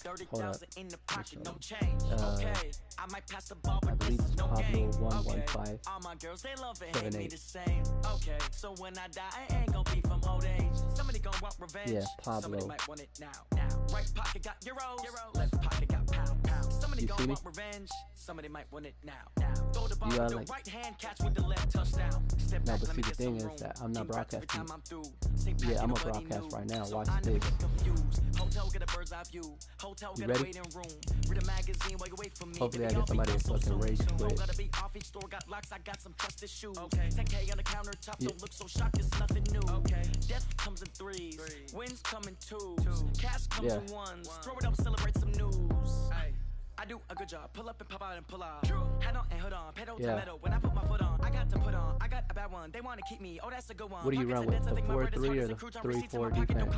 Hold up. I believe it's Pablo 11578. All my girls, they love it, hate me the same. Okay, so when I die, I ain't gonna be from old age. Somebody gonna want revenge. Yeah, Pablo. Somebody might want it now. Right pocket got euros, left pocket got pound. Somebody gonna want revenge. Somebody might want it now. Throw the ball with the right hand, catch with the left touchdown. Step back, but let see, me the get thing some is room. that I'm not broadcasting. Yeah, I'm a broadcast right now. Watch this. Hotel, get a bird's eye view. Hotel, get a waiting room. Read a magazine while you wait for me. Hopefully I get somebody to fucking rage quit. Gotta be off each store, got locks, I got some trusted shoes. Okay, 10K on the countertop, don't look so shocked, it's nothing new. Okay, death comes in threes, wins come in twos, cash comes in ones. Throw it up, celebrate some news. I do a good job, pull up and pop out and pull out. Head on and hood on, pedal to metal. When I put my foot on, I got to put on. I got a bad one, they want to keep me. Oh, that's a good one. What do you run with, the 4-3 or the 3-4 defense?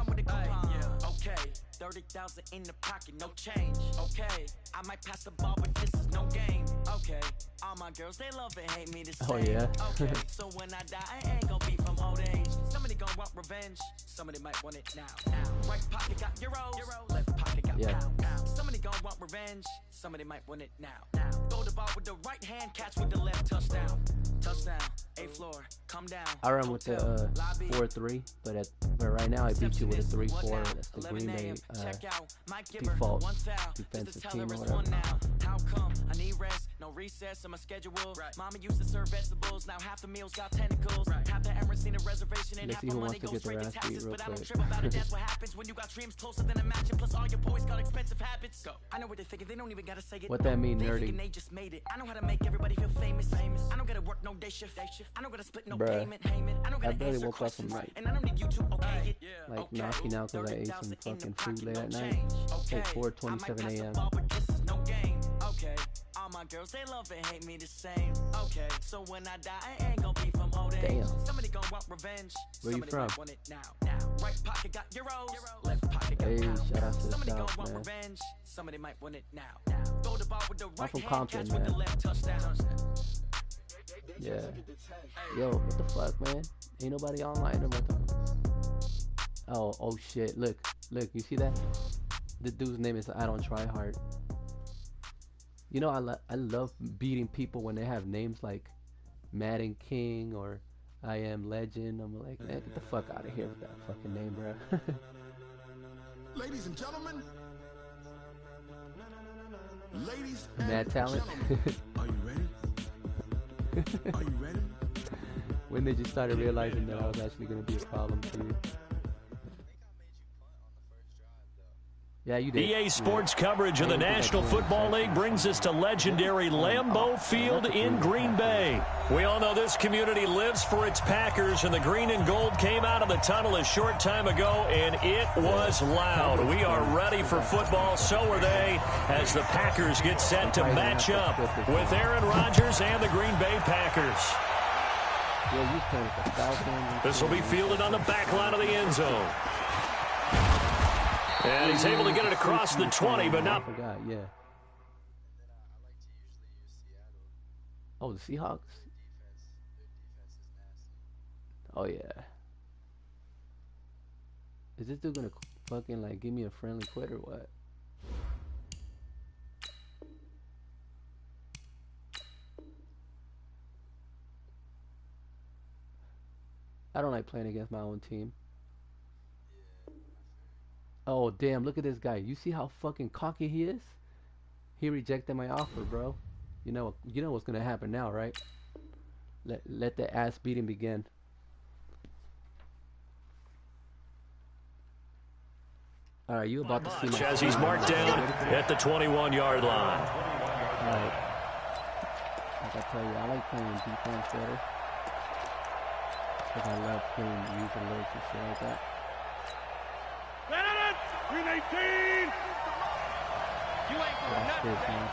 Okay, 30,000 in the pocket, no change. Okay, I might pass the ball, but this is no game. Okay, all my girls, they love it, hate me the same. Oh yeah. Okay, so when I die, I ain't gonna be from old age. Somebody gonna want revenge. Somebody might want it now. Right pocket got euros, left pocket got pound. Somebody gonna want revenge. Somebody might win it now. Throw the ball with the right hand, catch with the left touchdown. Touchdown, A floor, come down. I run with the 4-3, but right now I beat you with a 3-4. That's the Green Bay default defensive team or whatever. How come I need rest? No recess in my schedule. Mama used to serve vegetables, now half the meals got tentacles. Half the Emirates need a reservation and half my money goes straight to taxes. But I don't trip about it, that's what happens when you got dreams closer than a match. And plus all your boys got expensive habits. Go. I know what they're thinking, they don't even gotta say it. What that mean, nerdy? They just made it. I know how to make everybody feel famous. I don't gotta work no day shift. I don't gotta split no payment. I don't gotta answer questions. And I don't need you to okay it. Like knocking out because I ate some fucking food late at night. It's like 4:27 a.m. Okay, all my girls, they love it, hate me the same. Okay, so when I die, I ain't gonna be from old age. Damn. Somebody gonna want revenge. Where you from? Want it now. Right pocket got euros, left pocket got pound. Shout out to the Somebody South, gonna want man. revenge. Somebody might want it now. Throw the ball with the right from hand, Compton, catch with the left touchdown. Yeah. Yo, what the fuck, man? Ain't nobody online or what? Oh shit! Look, you see that? The dude's name is I Don't Try Hard. You know, I love beating people when they have names like Madden King or I Am Legend. I'm like, man, get the fuck out of here with that fucking name, bro. Ladies and gentlemen. Ladies Mad Talent. Are you ready? Are you ready? When did you start realizing that I was actually going to be a problem to you? Yeah, you did. EA Sports coverage of the National Football League brings us to legendary Lambeau Field in Green Bay. We all know this community lives for its Packers, and the green and gold came out of the tunnel a short time ago, and it was loud. We are ready for football, so are they, as the Packers get set to match up with Aaron Rodgers and the Green Bay Packers. This will be fielded on the back line of the end zone. And he's able to get it across the 20, but not. I forgot, yeah. Oh, the Seahawks? Oh, yeah. Is this dude gonna fucking, like, give me a friendly quit or what? I don't like playing against my own team. Oh, damn, look at this guy. You see how fucking cocky he is? He rejected my offer, bro. You know what's going to happen now, right? Let the ass beating begin. All right, you about to see my... As he's marked down at the 21-yard line. All right. Like I tell you, I like playing defense better. Because I love playing user alerts and shit like that. 318! You ain't going nothing.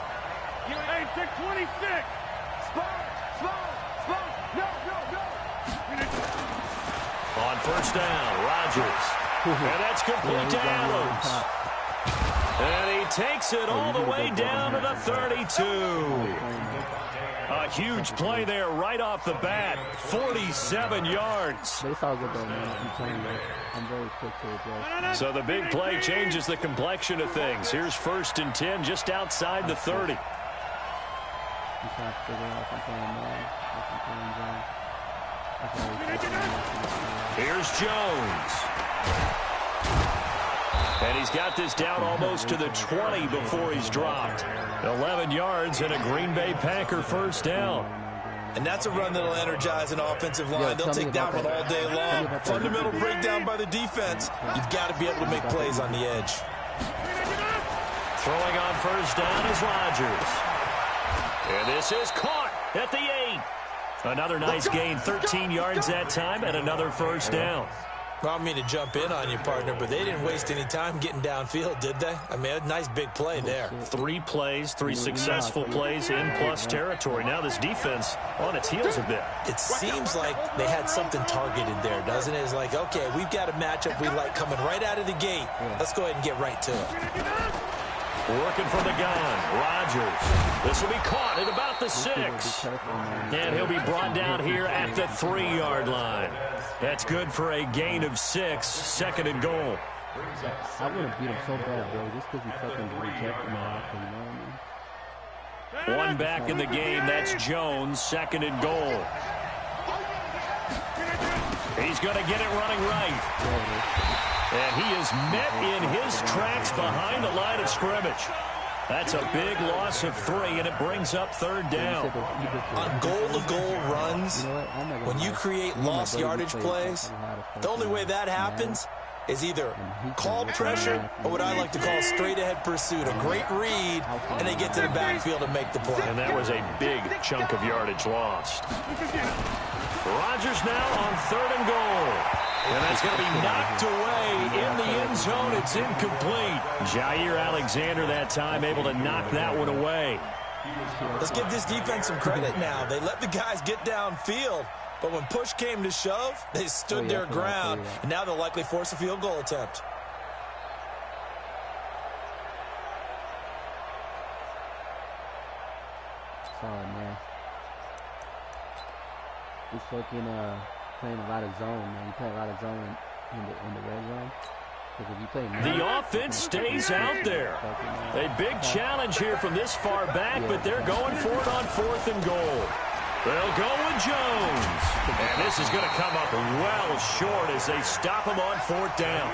You ain't 626! Spot! No! On first down, Rodgers. And that's complete to Adams. And he takes it all the way down to the 32. A huge play there right off the bat. 47 yards. But it's all good though, man. I'm telling you, I'm very quick to adjust. So the big play changes the complexion of things. Here's 1st and 10 just outside the 30. I'm trying to figure out if I'm playing man, if I'm playing zone. Here's Jones. And he's got this down almost to the 20 before he's dropped. 11 yards and a Green Bay Packer first down. And that's a run that'll energize an offensive line. They'll take that one all day long. Fundamental breakdown by the defense. You've got to be able to make plays on the edge. Throwing on first down is Rodgers. And this is caught at the 8. Another nice gain, 13 yards that time, and another first down. Well, I don't mean to jump in on you, partner, but they didn't waste any time getting downfield, did they? I mean, a nice big play there. 3 plays, 3 successful plays in plus territory. Now this defense on its heels a bit. It seems like they had something targeted there, doesn't it? It's like, okay, we've got a matchup we like coming right out of the gate. Let's go ahead and get right to it. Working from the gun, Rodgers. This will be caught at about the 6. And he'll be brought down here at the 3-yard line. That's good for a gain of 6, 2nd and goal. I want to beat him so bad, bro, just because he fucking rejected my option, you know what I mean? One back in the game, that's Jones, 2nd and goal. He's going to get it running right. And he is met in his tracks behind the line of scrimmage. That's a big loss of 3, and it brings up 3rd down. On goal-to-goal runs, when you create lost yardage plays, the only way that happens is either called pressure or what I like to call straight-ahead pursuit, a great read, and they get to the backfield and make the play. And that was a big chunk of yardage lost. Rodgers now on 3rd and goal. And that's going to be knocked away in the end zone. It's incomplete. Jair Alexander that time able to knock that one away. Let's give this defense some credit now. They let the guys get downfield, but when push came to shove, they stood their ground, and now they'll likely force a field goal attempt. Solid, man. He's fucking playing a lot of zone, man. You play a lot of zone in the red zone. Because if you play the offense stays out there. A big challenge here from this far back, but they're going for it on 4th and goal. They'll go with Jones. And this is going to come up well short as they stop him on 4th down.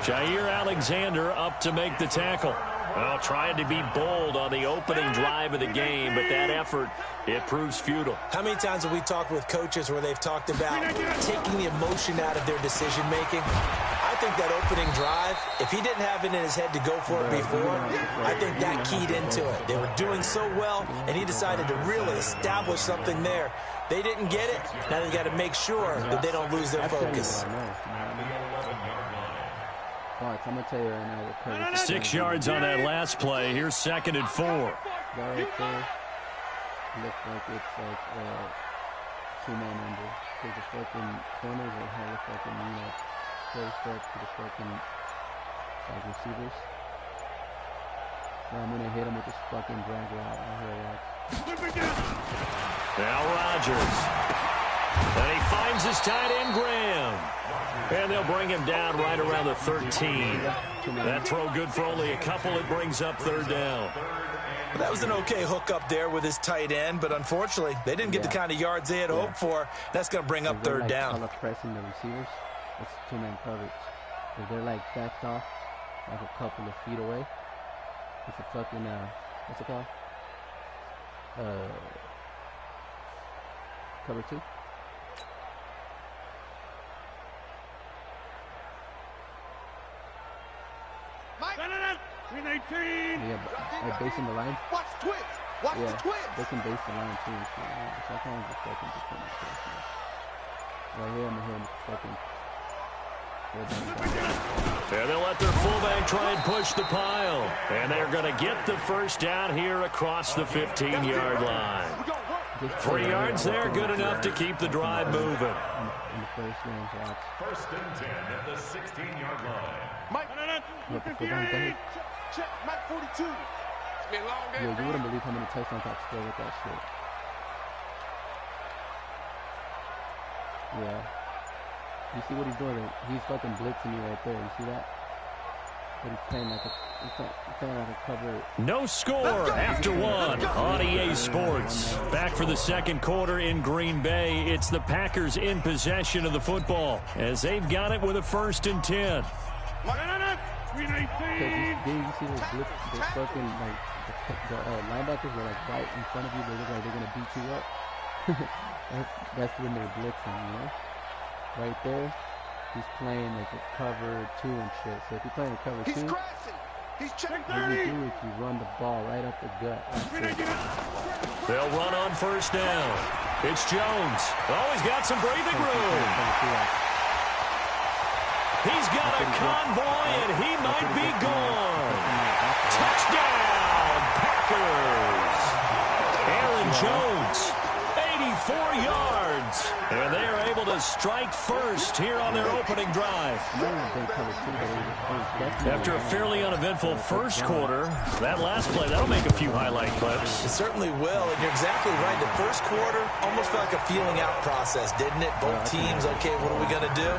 Jair Alexander up to make the tackle. Well, trying to be bold on the opening drive of the game, but that effort, it proves futile. How many times have we talked with coaches where they've talked about taking the emotion out of their decision-making? I think that opening drive, if he didn't have it in his head to go for it before, I think that keyed into it. They were doing so well, and he decided to really establish something there. They didn't get it. Now they've got to make sure that they don't lose their focus. I'm going to tell you right now. 6 yards on that last play. Here's 2nd and 4. That right there looks like it's like two-man under. Because the fucking corners are hella fucking, close up to the fucking receivers. So I'm going to hit him with this fucking drag route right here. Now Rodgers. And he finds his tight end, Graham. And they'll bring him down right around the 13. That throw good for only a couple. It brings up 3rd down. Well, that was an okay hook up there with his tight end, but unfortunately, they didn't get the kind of yards they had hoped for. That's going to bring up 3rd down. Like pressing the receivers, it's two-man coverage. If they're like backed off, like a couple of feet away, it's a fucking, what's it called? Cover 2. Yeah, but basing the line. Watch twitch. Watch the twitch. They can base the line too. So, sometimes it's fucking defense. Right here, I'm gonna fucking. And they'll let their fullback try and push the pile. And they're going to get the first down here across the 15-yard line. 3 yards there, good enough to keep the drive moving. First and 10 at the 16-yard line. Mike, Check, Mike. 42. It's been a long day. Yo, you wouldn't believe how many touchdowns I scored with that shit. Yeah. You see what he's doing? He's fucking blitzing you right there. You see that? But he's playing like a cover. No score after one on EA Sports. Back for the second quarter in Green Bay. It's the Packers in possession of the football as they've got it with a 1st and 10. Did you see those blitz? The fucking like the linebackers were like right in front of you. They look like they're gonna beat you up. That's when they're blitzing, you know. Right there, he's playing like a cover 2 and shit. So if you're playing a cover 2, He's checking. what you do is you run the ball right up the gut. They'll run on 1st down. It's Jones. Oh, he's got some breathing room. He's got a convoy, and he might be gone. Touchdown, Packers. Aaron Jones, 84 yards. And they are able to strike first here on their opening drive. After a fairly uneventful first quarter, that last play, that'll make a few highlight clips. It certainly will, and you're exactly right. The first quarter almost felt like a feeling out process, didn't it? Both teams, okay, what are we going to do?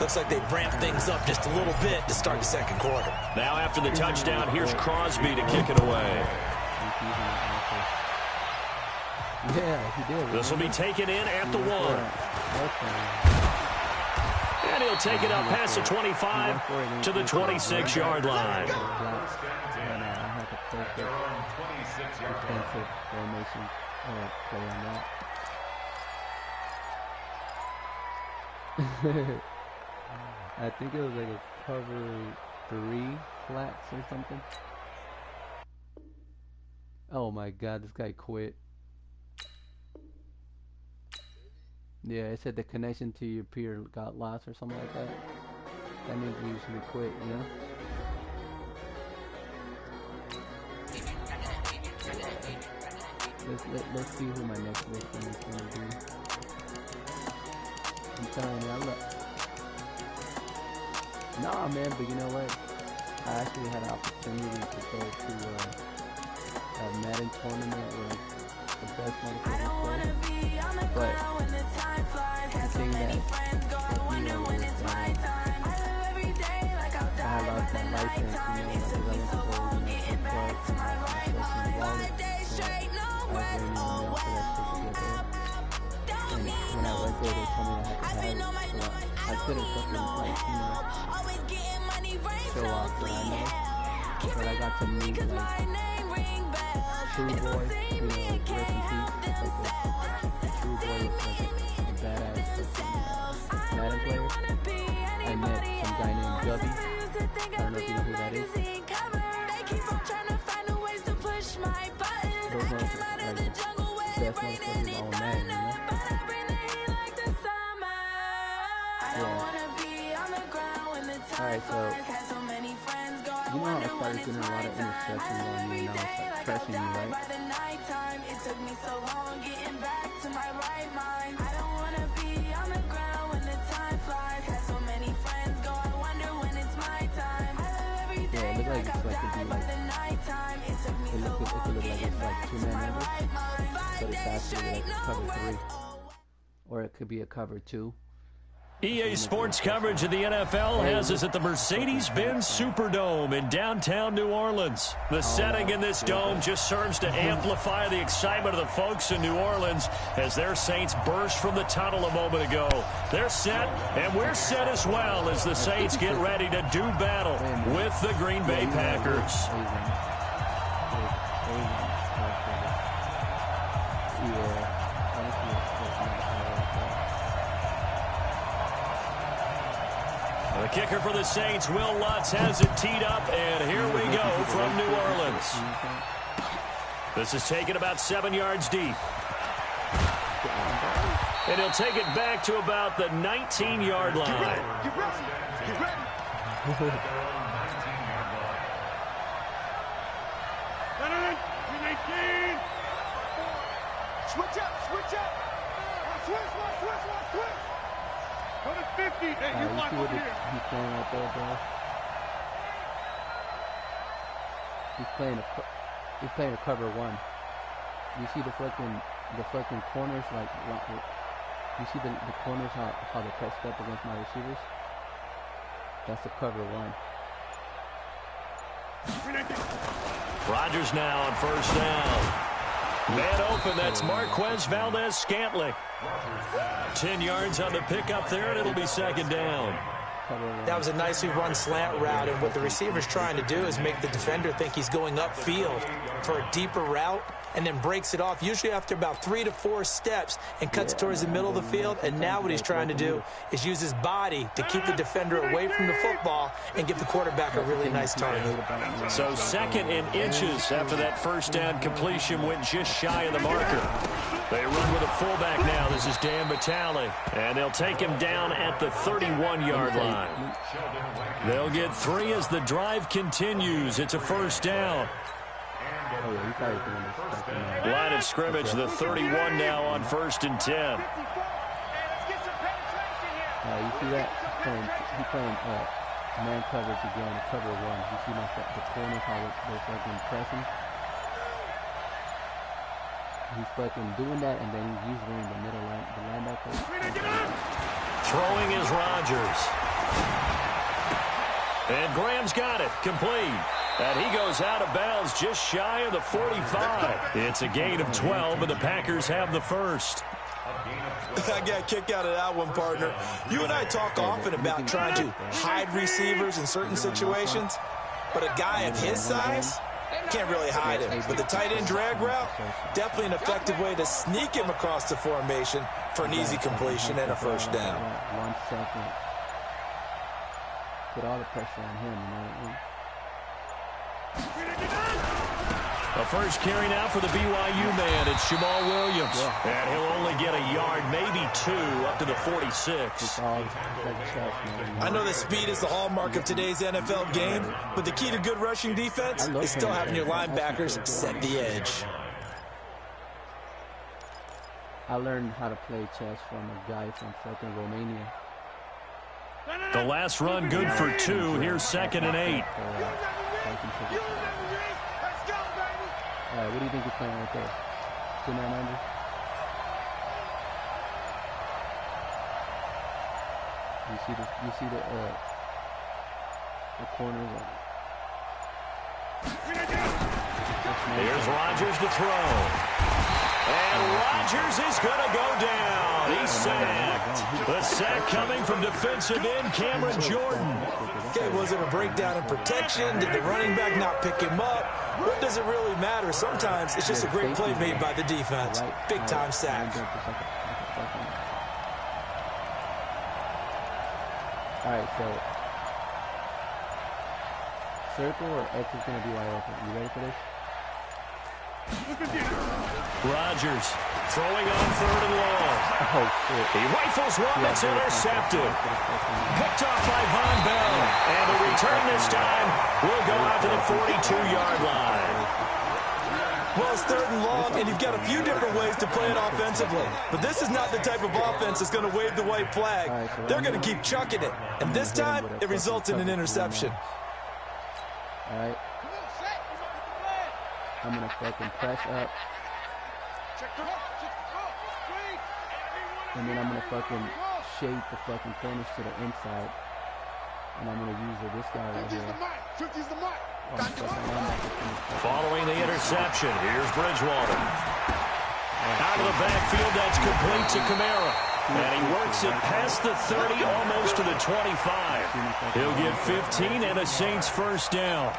Looks like they ramped things up just a little bit to start the second quarter. Now after the touchdown, here's Crosby to kick it away. Yeah, he did. This will be taken in at the 1. And he'll take it up past the 25 to the 26-yard line. I think it was like a cover 3 flats or something. Oh my god, this guy quit. Yeah, it said the connection to your peer got lost or something like that. That means you usually quit, you know? Let's see who my next victim is going to be. I'm telling you, I love... Nah, man, but you know what? I actually had an opportunity to go to a Madden tournament where the best motherfuckers play. But the thing that you know is I lost my license, you know, because I went to go, you know, some clubs and I was in wallet. So I was waiting in the mail for that shit to get there. And when I went there, they told me I had to have it. So I couldn't fucking, like, you know, show off what I know. But I got to meet, like, True Boy, you know, rest in peace. Like a True Boy was like a badass Madden player. I met some guy named Gubby. I don't know if you know who that is. Those ones are like the best motherfuckers all Madden, you know? Yeah. Alright, so you know how I started getting a lot of interceptions on me and now it's like pressing me, right? It took me so long getting back to my right mind. I don't wanna be on the ground when the time flies. Had so many friends go, I wonder when it's my time. I love every day. Yeah, it looked like it's like it could be like it's like 2-man numbers, but it's actually like cover 3. Or it could be a cover 2. EA Sports coverage of the NFL has us at the Mercedes-Benz Superdome in downtown New Orleans. The setting in this dome just serves to amplify the excitement of the folks in New Orleans as their Saints burst from the tunnel a moment ago. They're set, and we're set as well as the Saints get ready to do battle with the Green Bay Packers. The kicker for the Saints, Will Lutz, has it teed up, and here we go from New Orleans. This is taken about 7 yards deep. And he'll take it back to about the 19-yard line. Get ready. Get ready. Get ready. Switch up. Switch up. Switch. Go to 50. Hey, you block over here. He's playing right there, bro. He's playing a cover one. You see the fucking corners, like you see the corners how they pressed up against my receivers. That's a cover one. Rodgers now on first down. Man open, that's Marquez Valdez-Scantling. 10 yards on the pickup there, and it'll be second down. That was a nicely run slant route, and what the receiver's trying to do is make the defender think he's going upfield for a deeper route, and then breaks it off, usually after about 3 to 4 steps, and cuts towards the middle of the field. And now what he's trying to do is use his body to keep the defender away from the football and give the quarterback a really nice target. So 2nd and inches after that first down completion went just shy of the marker. They run with a fullback now. This is Dan Vitale, and they'll take him down at the 31-yard line. They'll get 3 as the drive continues. It's a first down. Line of scrimmage, the 31 now on 1st and 10. You see that? He's playing man coverage again, cover one. You see the corners, how they're fucking pressing? He's fucking doing that, and then he's usually in the middle line, the linebacker. Throwing is Rodgers. And Graham's got it, complete. And he goes out of bounds just shy of the 45. It's a gain of 12, and the Packers have the first. I got a kick out of that one, partner. You and I talk often about trying to hide receivers in certain situations, but a guy of his size can't really hide him. But the tight end drag route, definitely an effective way to sneak him across the formation for an easy completion and a first down. 1 second. Put all the pressure on him, you know what I mean? The first carry now for the BYU man. It's Jamal Williams. And he'll only get a yard, maybe 2, up to the 46. I know that speed is the hallmark of today's NFL game, but the key to good rushing defense is still having your linebackers set the edge. I learned how to play chess from a guy from fucking Romania. The last run good for 2. Here's 2nd and 8. What do you think he's playing right there? 2-9 under? You see the corners of it. Here's Rodgers to throw. And Rodgers is going to go down. He's sacked. The sack coming from defensive end Cameron Jordan. Okay, was it a breakdown in protection? Did the running back not pick him up? What does it really matter? Sometimes it's just a great play made by the defense. Big-time sack. All right, so circle or X is going to be wide open. You ready for this? Rodgers throwing on 3rd and long. Oh, shit. He rifles one that's intercepted. Picked off by Von Bell. And the return this time will go out to the 42-yard line. Well, it's 3rd and long, and you've got a few different ways to play it offensively. But this is not the type of offense that's going to wave the white flag. They're going to keep chucking it. And this time, it results in an interception. All right. I'm going to fucking press up. And then I'm going to fucking shade the fucking corners to the inside. And I'm going to use this guy right here. Following the interception, here's Bridgewater. Out of the backfield, that's complete to Kamara. And he works it past the 30, almost to the 25. He'll get 15 and a Saints first down.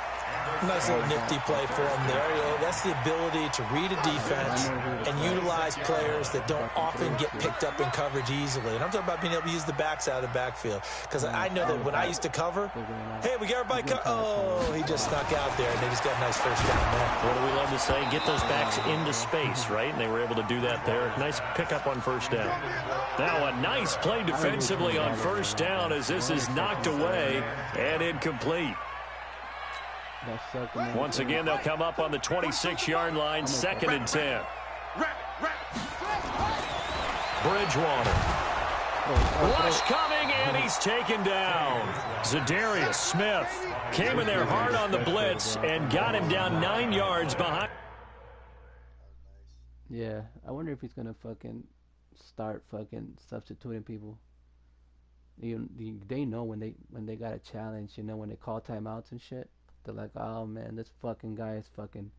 Nice little nifty play for him there. You know, that's the ability to read a defense and utilize players that don't often get picked up in coverage easily. And I'm talking about being able to use the backs out of the backfield. Because I know that when I used to cover, hey, we got everybody oh, he just snuck out there, and they just got a nice first down there. What do we love to say? Get those backs into space, right? And they were able to do that there. Nice pickup on first down. Now a nice play defensively on first down as this is knocked away and incomplete. Once again, they'll come up on the 26-yard line, 2nd and 10. Bridgewater. Rush coming, and he's taken down. Zadarius Smith came in there hard on the blitz and got him down 9 yards behind. Yeah, I wonder if he's gonna fucking start fucking substituting people. They know when they got a challenge, you know, when they call timeouts and shit. They're like, oh man, this fucking guy is fucking,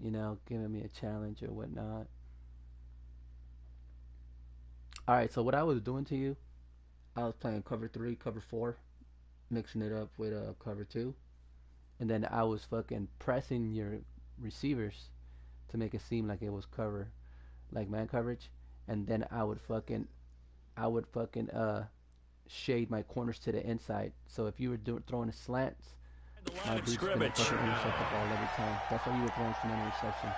you know, giving me a challenge or whatnot. Alright, so what I was doing to you, I was playing cover 3, cover 4, mixing it up with cover 2. And then I was fucking pressing your receivers to make it seem like it was cover, like man coverage. And then I would fucking shade my corners to the inside. So if you were throwing a slants, my dude's gonna fucking intercept the ball every time. That's why you were throwing so many receptions.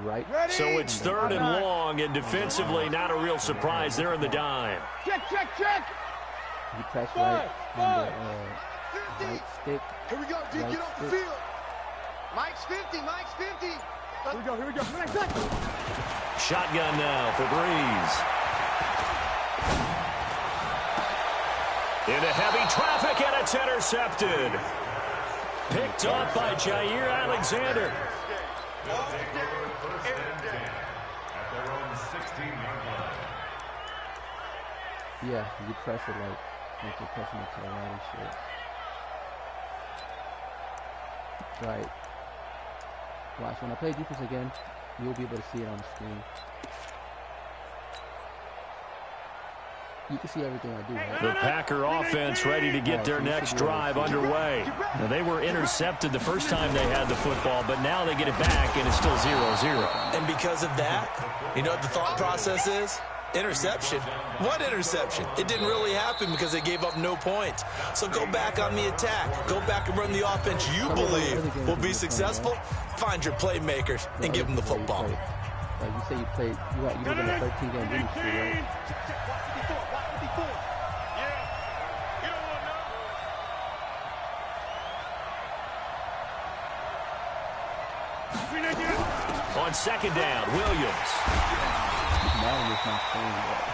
Right. So it's 3rd and long, and defensively not a real surprise. They're in the dime. Check. You press right on the right stick. Here we go, D. Right Get off the stick. field. Mike's 50. Here we go. Shotgun now for Breeze. Into heavy traffic, and it's intercepted. Picked off by Jair Alexander. Yeah, you press it like you're pressing it to the right and shit. Right. Watch, when I play defense again, you'll be able to see it on the screen. You can see everything I do, right? The Packer offense ready to get their next drive underway. Now, they were intercepted the first time they had the football, but now they get it back, and it's still 0-0. And because of that, you know what the thought process is? Interception. What interception? It didn't really happen because they gave up no points. So go back on the attack. Go back and run the offense you believe will be successful. Find your playmakers and give them the football. Like you say you played, you live in a 13-game winning streak, right? On 2nd down, Williams.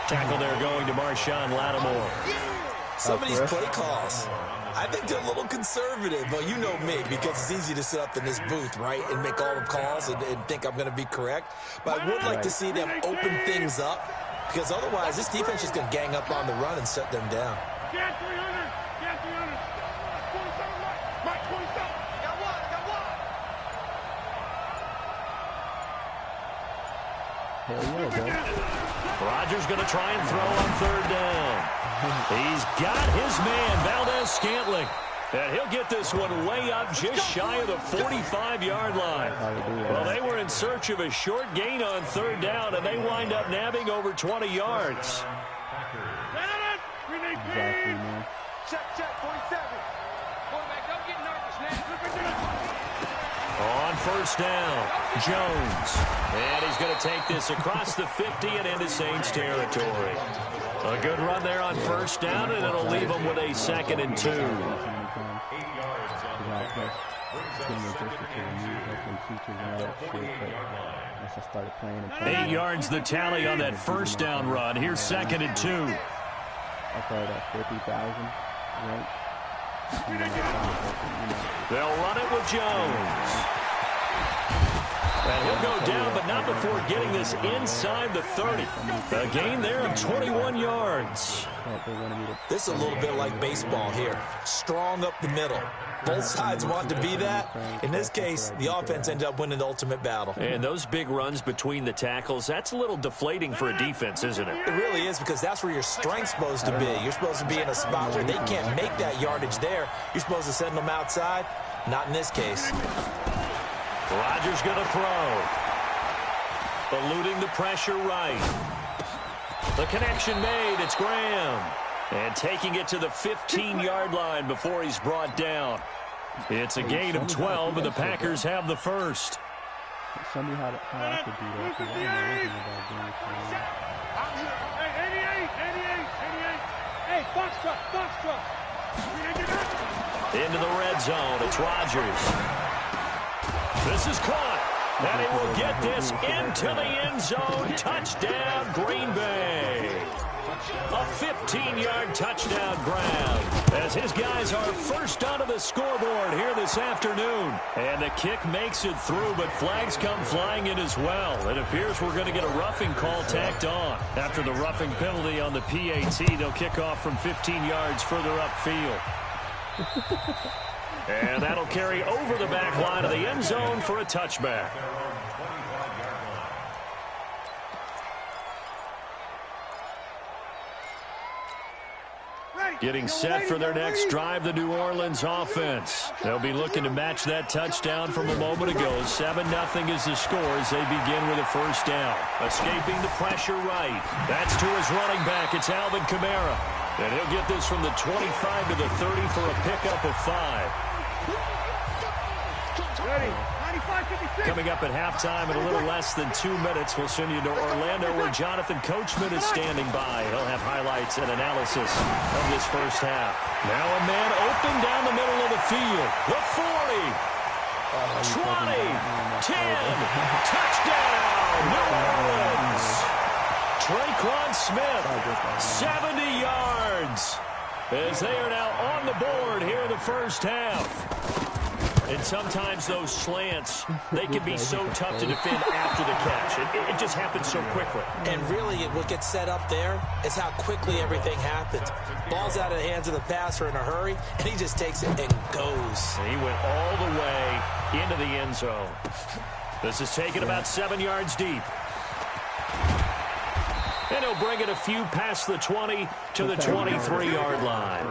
Tackle there going to Marshawn Lattimore. Some of these play calls, I think they're a little conservative, but you know me, because it's easy to sit up in this booth, right, and make all the calls and think I'm going to be correct. But I would like to see them open things up, because otherwise this defense is going to gang up on the run and shut them down. Get 300. Get 300. 27, Mike. 27. Got one. Hell yeah, bro. Rodgers going to try and throw on 3rd down. He's got his man, Valdez-Scantling. And he'll get this one way up just shy of the 45-yard line. Well, they were in search of a short gain on 3rd down, and they wind up nabbing over 20 yards. Exactly, man. Check, 47. Quarterback, don't get nervous, man. On 1st down, Jones. And he's going to take this across the 50 and into Saints territory. A good run there on 1st down, and it'll leave them with a 2nd and 2. 8 yards the tally on that 1st down run. Here's 2nd and 2. I thought at 50,000, right? They'll run it with Jones. And he'll go down, but not before getting this inside the 30. A gain there of 21 yards. This is a little bit like baseball here. Strong up the middle. Both sides want to be that. In this case, the offense ended up winning the ultimate battle. And those big runs between the tackles, that's a little deflating for a defense, isn't it? It really is, because that's where your strength's supposed to be. You're supposed to be in a spot where they can't make that yardage there. You're supposed to send them outside. Not in this case. Rodgers going to throw. Eluding the pressure right. The connection made. It's Graham. And taking it to the 15-yard line before he's brought down. It's a gain of 12, and the Packers have the first. Show me how I could do that. I don't know anything about doing Hey, 88. Hey, Foxtrot. Into the red zone. It's Rodgers. This is caught. And he will get this into the end zone. Touchdown, Green Bay. A 15-yard touchdown grab as his guys are first onto the scoreboard here this afternoon. And the kick makes it through, but flags come flying in as well. It appears we're going to get a roughing call tacked on. After the roughing penalty on the PAT, they'll kick off from 15 yards further upfield. And that'll carry over the back line of the end zone for a touchback. Getting set for their next drive, the New Orleans offense. They'll be looking to match that touchdown from a moment ago. 7-0 is the score as they begin with a first down. Escaping the pressure right. That's to his running back. It's Alvin Kamara. And he'll get this from the 25 to the 30 for a pickup of 5. Ready. 95-56. Coming up at halftime in a little less than 2 minutes, we'll send you to Orlando where Jonathan Coachman is standing by. He'll have highlights and analysis of this first half. Now a man open down the middle of the field. The 40, 20, 10, touchdown, New Orleans. Traquan Smith, 70 yards, as they are now on the board here in the first half. And sometimes those slants, they can be so tough to defend after the catch. It just happens so quickly. And really, what gets set up there is how quickly everything happens. Ball's out of the hands of the passer in a hurry, and he just takes it and goes. And he went all the way into the end zone. This is taken about 7 yards deep. And he'll bring it a few past the 20 to the 23-yard line.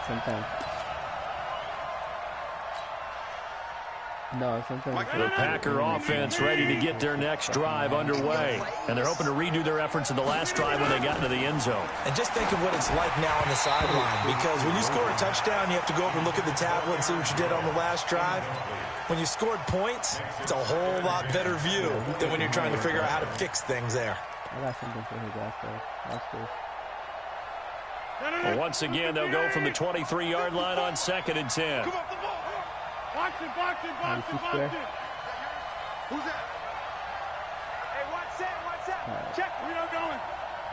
Sometimes. No, sometimes. The Packer offense ready to get their next drive underway. And they're hoping to redo their efforts in the last drive when they got into the end zone. And just think of what it's like now on the sideline. Because when you score a touchdown, you have to go up and look at the tablet and see what you did on the last drive. When you scored points, it's a whole lot better view than when you're trying to figure out how to fix things there. I got something for his ass, though. That's good. Well, once again, they'll go from the 23-yard line on 2nd and 10. Come off the ball. Box it. Who's that? Hey, what's that? Check. We don't going.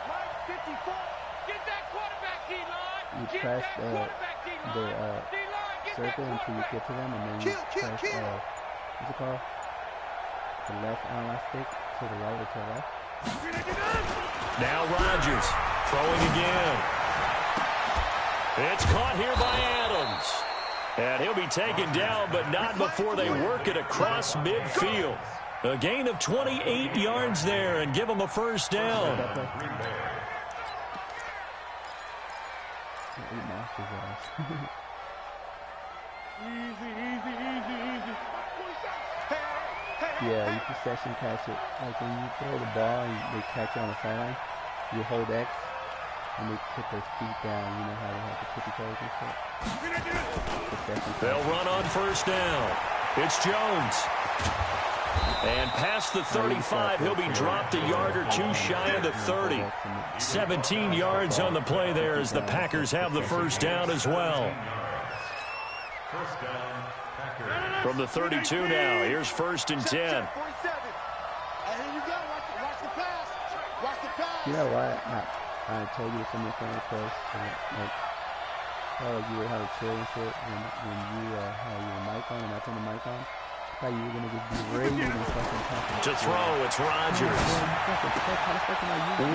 Line 54. Get that quarterback, D-line. You press the circle until you get to them, and then you press, what's it called? The left analog stick to the right or to the left. Now Rodgers throwing again. It's caught here by Adams. And he'll be taken down, but not before they work it across midfield. A gain of 28 yards there and give them a first down. Easy. Yeah, you possession catch it. Like when you throw the ball and they catch it on the sideline, you hold X. And they put their feet down, you know how they have the tippy toes and stuff. They'll run on first down. It's Jones. And past the 35, he'll be dropped a yard or two shy of the 30. 17 yards on the play there as the Packers have the first down as well. From the 32 now, here's 1st and 10. You know what? I told you some of the things first, like you would have a chill and shit when you have your mic on and I turn the mic on. I thought you were gonna just be raving and fucking talking. To throw, it's Rodgers.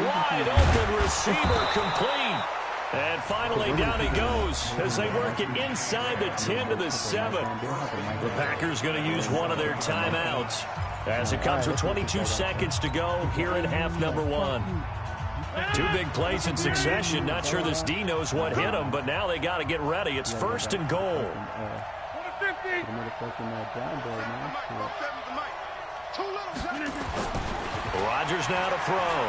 Wide open receiver complete. And finally down he goes as they work it inside the 10 to the 7. The Packers going to use one of their timeouts as it comes with 22 seconds to go here in half number 1. 2 big plays in succession. Not sure this D knows what hit him, but now they got to get ready. It's 1st and goal. Rodgers now to throw.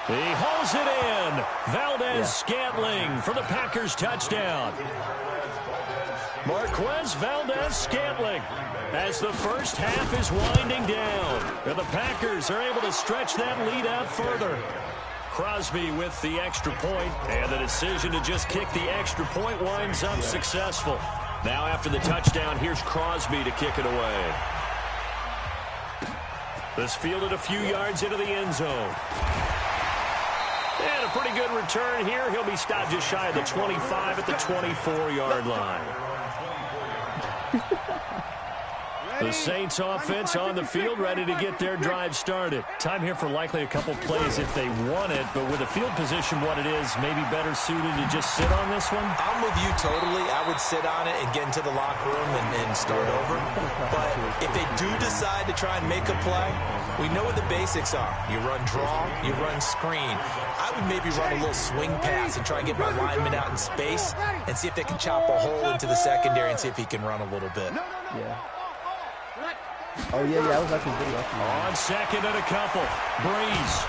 He hauls it in. Valdez-Scantling for the Packers touchdown. Marquez Valdez-Scantling as the first half is winding down. And the Packers are able to stretch that lead out further. Crosby with the extra point, and the decision to just kick the extra point winds up successful. Now after the touchdown, here's Crosby to kick it away. This fielded a few yards into the end zone. And a pretty good return here. He'll be stopped just shy of the 25 at the 24-yard line. The Saints offense on the field, ready to get their drive started. Time here for likely a couple plays if they want it, but with the field position what it is, maybe better suited to just sit on this one? I'm with you totally. I would sit on it and get into the locker room and start over. But if they do decide to try and make a play, we know what the basics are. You run draw, you run screen. I would maybe run a little swing pass and try and get my lineman out in space and see if they can chop a hole into the secondary and see if he can run a little bit. Yeah. Oh, yeah, I was watching video. On second and a couple. Breeze.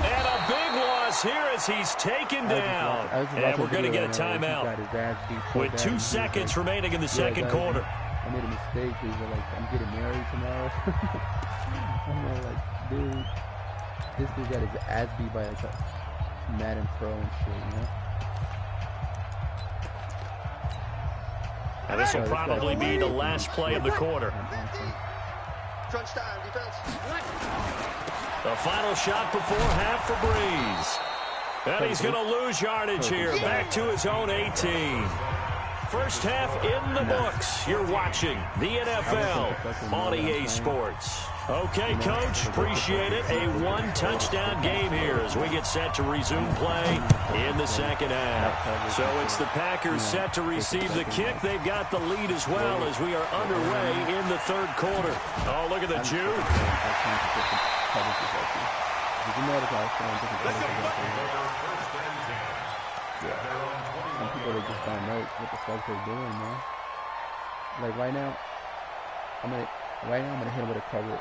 And a big loss here as he's taken down. And we're going to get a timeout with 2 seconds remaining in the second quarter. I made a mistake. He's like, I'm getting married tomorrow. I'm like, dude, this dude got his ass beat by like a Madden Pro and shit, you know? Now this will probably be the last play of the quarter. Crunch time, defense. The final shot before half for Breeze. And he's going to lose yardage here. Back to his own 18. First half in the books. You're watching the NFL on EA Sports. Okay, Coach, appreciate it. A one-touchdown game here as we get set to resume play in the second half. So it's the Packers set to receive the kick. They've got the lead as well as we are underway in the third quarter. Oh, look at the Jew. Some people that just don't know what the fuck they're doing, man. Like right now, I'm gonna hit him with a cover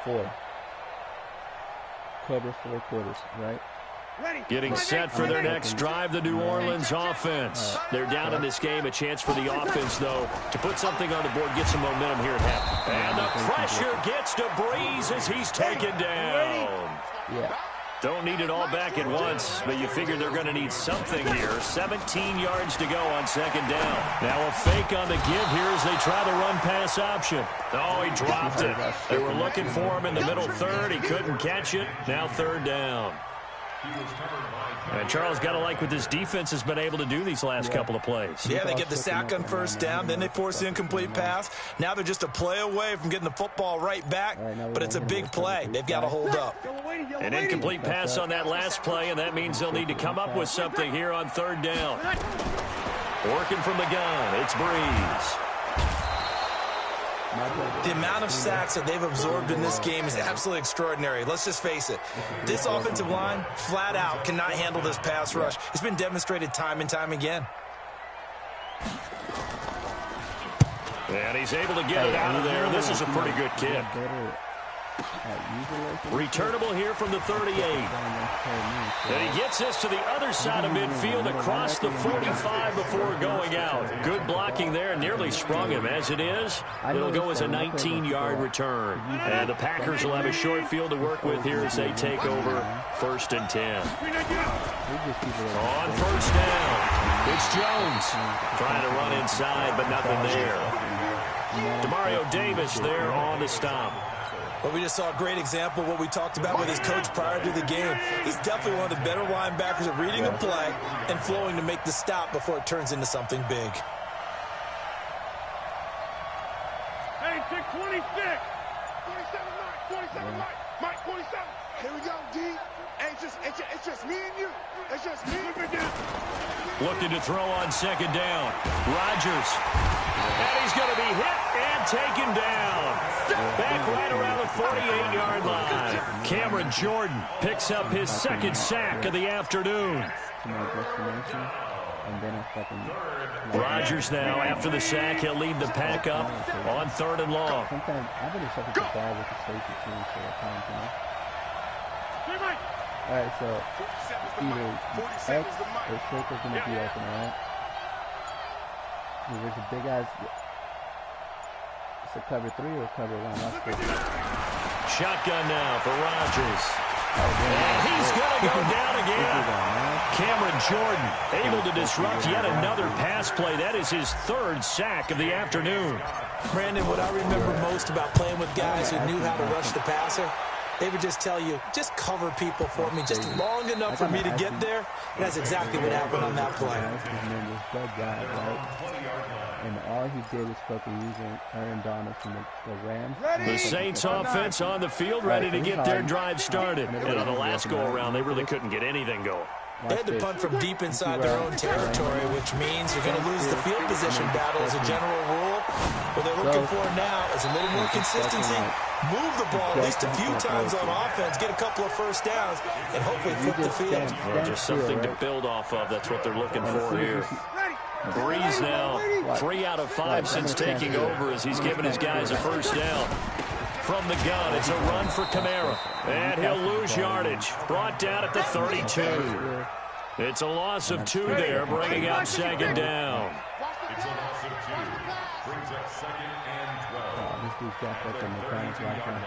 4. Cover 4 quarters, right? Getting set for their next drive, the New Orleans offense. They're down in this game. A chance for the offense, though, to put something on the board, get some momentum here at half. And the pressure gets to Breeze as he's taken down. Yeah. Don't need it all back at once, but you figure they're going to need something here. 17 yards to go on second down. Now a fake on the give here as they try the run-pass option. Oh, he dropped it. They were looking for him in the middle third. He couldn't catch it. Now third down. And Charles, got to like what this defense has been able to do these last couple of plays. Yeah, they get the sack on first down, then they force the incomplete pass. Now they're just a play away from getting the football right back, but it's a big play. They've got to hold up. An incomplete pass on that last play, and that means they'll need to come up with something here on third down. Working from the gun, it's Breeze. The amount of sacks that they've absorbed in this game is absolutely extraordinary. Let's just face it. This offensive line, flat out, cannot handle this pass rush. It's been demonstrated time and time again. And he's able to get it out of there. This is a pretty good kick. Returnable here from the 38. And he gets this to the other side of midfield across the 45 before going out. Good blocking there. Nearly sprung him. As it is, it'll go as a 19-yard return. And the Packers will have a short field to work with here as they take over 1st and 10. On first down, it's Jones. Trying to run inside, but nothing there. Demario Davis there on the stop. Well, we just saw a great example of what we talked about with his coach prior to the game. He's definitely one of the better linebackers at reading a play and flowing to make the stop before it turns into something big. Hey, 626. 27, Mike, 27. Here we go, D. Hey, it's just me and you. It's just me and you. Looking to throw on second down. Rodgers. And he's going to be hit and taken down. Back right around the 48-yard line. Cameron Jordan picks up his second sack of the afternoon. Rodgers now, after the sack, he'll lead the pack up on 3rd and long. Sometimes I've been accepted to ball with the safety team for a time, you know? All right, so either X or circle's going to be open, all right? There's a big ass. It's a cover 3 or cover 1. That's good. Shotgun now for Rodgers. And he's going to go down again. Cameron Jordan able to disrupt yet another pass play. That is his third sack of the afternoon. Brandon, what I remember most about playing with guys who knew how to rush the passer, they would just tell you, just cover people for me just long enough for me to get there. And that's exactly what happened on that play. And all he did was fucking using Aaron Donald from the Rams. The Saints offense on the field, ready to get their drive started. And on the last go-around, they really couldn't get anything going. They had to punt from deep inside their own territory, which means you're going to lose the field position battle as a general rule. What they're looking for now is a little more consistency. Move the ball at least a few times on offense, get a couple of first downs, and hopefully flip the field. Yeah, just something to build off of. That's what they're looking for here. Breeze now, 3 out of 5 since taking over as he's given his guys a first down. From the gun, it's a run for Kamara. And he'll lose yardage. Brought down at the 32. It's a loss of 2 there, bringing up second down. It's a loss of 2. Brings up second and 12. This dude's got up in the Browns right now.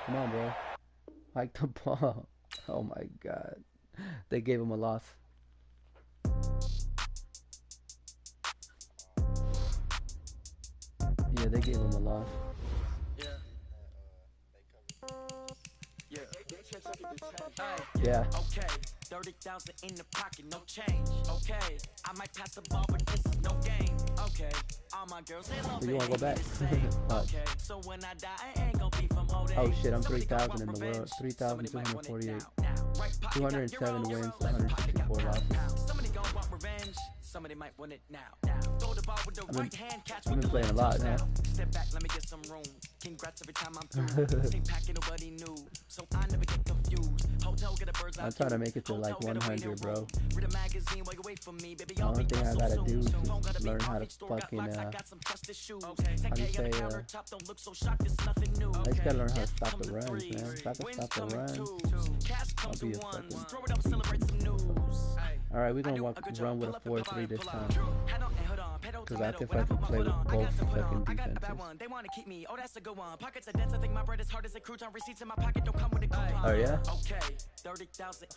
Come on, bro. Like the ball. Oh, my God. They gave him a loss. Yeah, they gave him a loss. Yeah. Okay, 30,000 in the pocket, no change. Okay, I might pass the ball, but this is no game. Okay, all my girls they love you wanna go back? Okay, so when I die, I ain't gonna be from old age. Oh shit, I'm 3,000 in the world. 3,248. 207 wins, 164 losses. Somebody gonna want revenge. Somebody might win it now. Throw the ball with the right hand, catch I've been playing a lot now. Step back, let me get some room. Congrats every time I'm through. Same packet, nobody knew. So I never get confused. Hotel, get a bird's eye. I'm trying to make it to like 100, bro. Read a magazine while you wait for me, baby. The only thing I gotta do is just learn how to fucking, how do you say, I just gotta learn how to stop the runs, man. If I can stop the runs, I'll be a fucking beast. Alright, we're gonna run with a 4-3 this time. Because I think I can play with both fucking defenses. Oh yeah?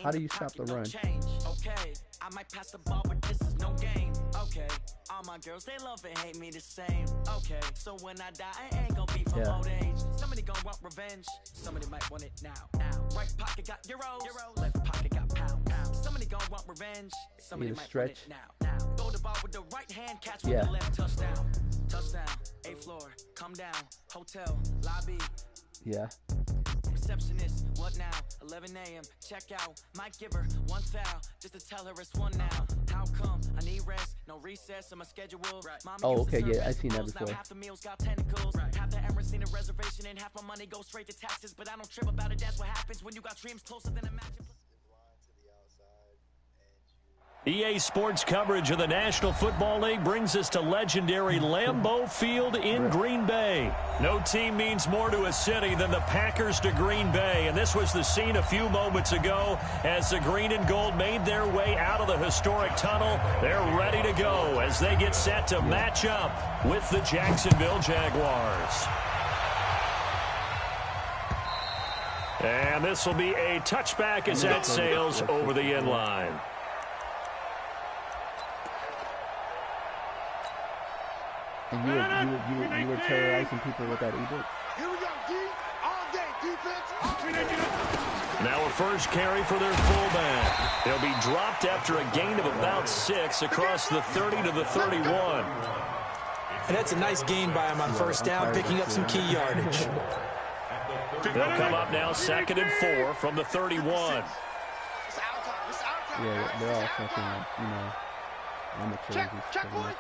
How do you stop the run? Okay, I might pass the ball, but this is no game. Okay, all my girls, they love and hate me the same. Okay, so when I die, I ain't gonna be from old age. Somebody gonna want revenge. Somebody might want it now. Right pocket got euros. Left pocket got pounds. Somebody gonna want revenge. Somebody might want it now. Throw the ball with the right hand, catch with the left. Touchdown. Touchdown. 8th floor. Come down. Hotel. Lobby. Yeah. Receptionist, what now? 11 a.m. Check out. Might give her 1 foul just to tell her it's 1 now. How come? I need rest. No recess in my schedule. Oh, okay, yeah, I've seen that before. Half the meals got tentacles. Half the Emirates seen a reservation and half my money goes straight to taxes. But I don't trip about it. That's what happens when you got dreams closer than imagine. EA Sports coverage of the National Football League brings us to legendary Lambeau Field in Green Bay. No team means more to a city than the Packers to Green Bay, and this was the scene a few moments ago as the green and gold made their way out of the historic tunnel. They're ready to go as they get set to match up with the Jacksonville Jaguars. And this will be a touchback as that sails over the end line. And you were terrorizing people with that ebook? Here we go, D. All day, defense. Now a first carry for their fullback. They'll be dropped after a gain of about 6 across the 30 to the 31. And that's a nice gain by him on first down, picking up some key yardage. They'll come up now 2nd and 4 from the 31. Yeah, they're all fucking, amateurs. Check 1-3. Right.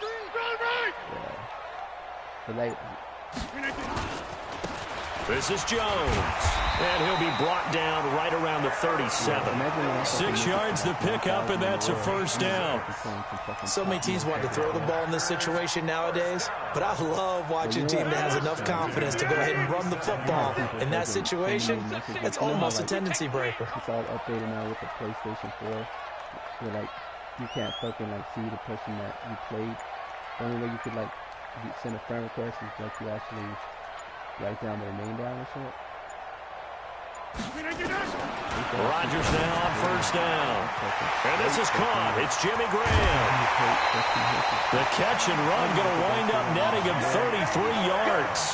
Yeah. But like, this is Jones, and he'll be brought down right around the 37. 6 yards to pick up, and that's a first down. So many teams want to throw the ball in this situation nowadays, but I love watching a team that has enough confidence to go ahead and run the football. In that situation, it's almost a tendency breaker. It's all updated now with the PlayStation 4. Where like you can't fucking like see the person that you played The only way you could, like, send a friend request is, like, you actually write down their name down and shit. Rodgers now on first down. And this is caught. It's Jimmy Graham. The catch and run going to wind up netting him 33 yards.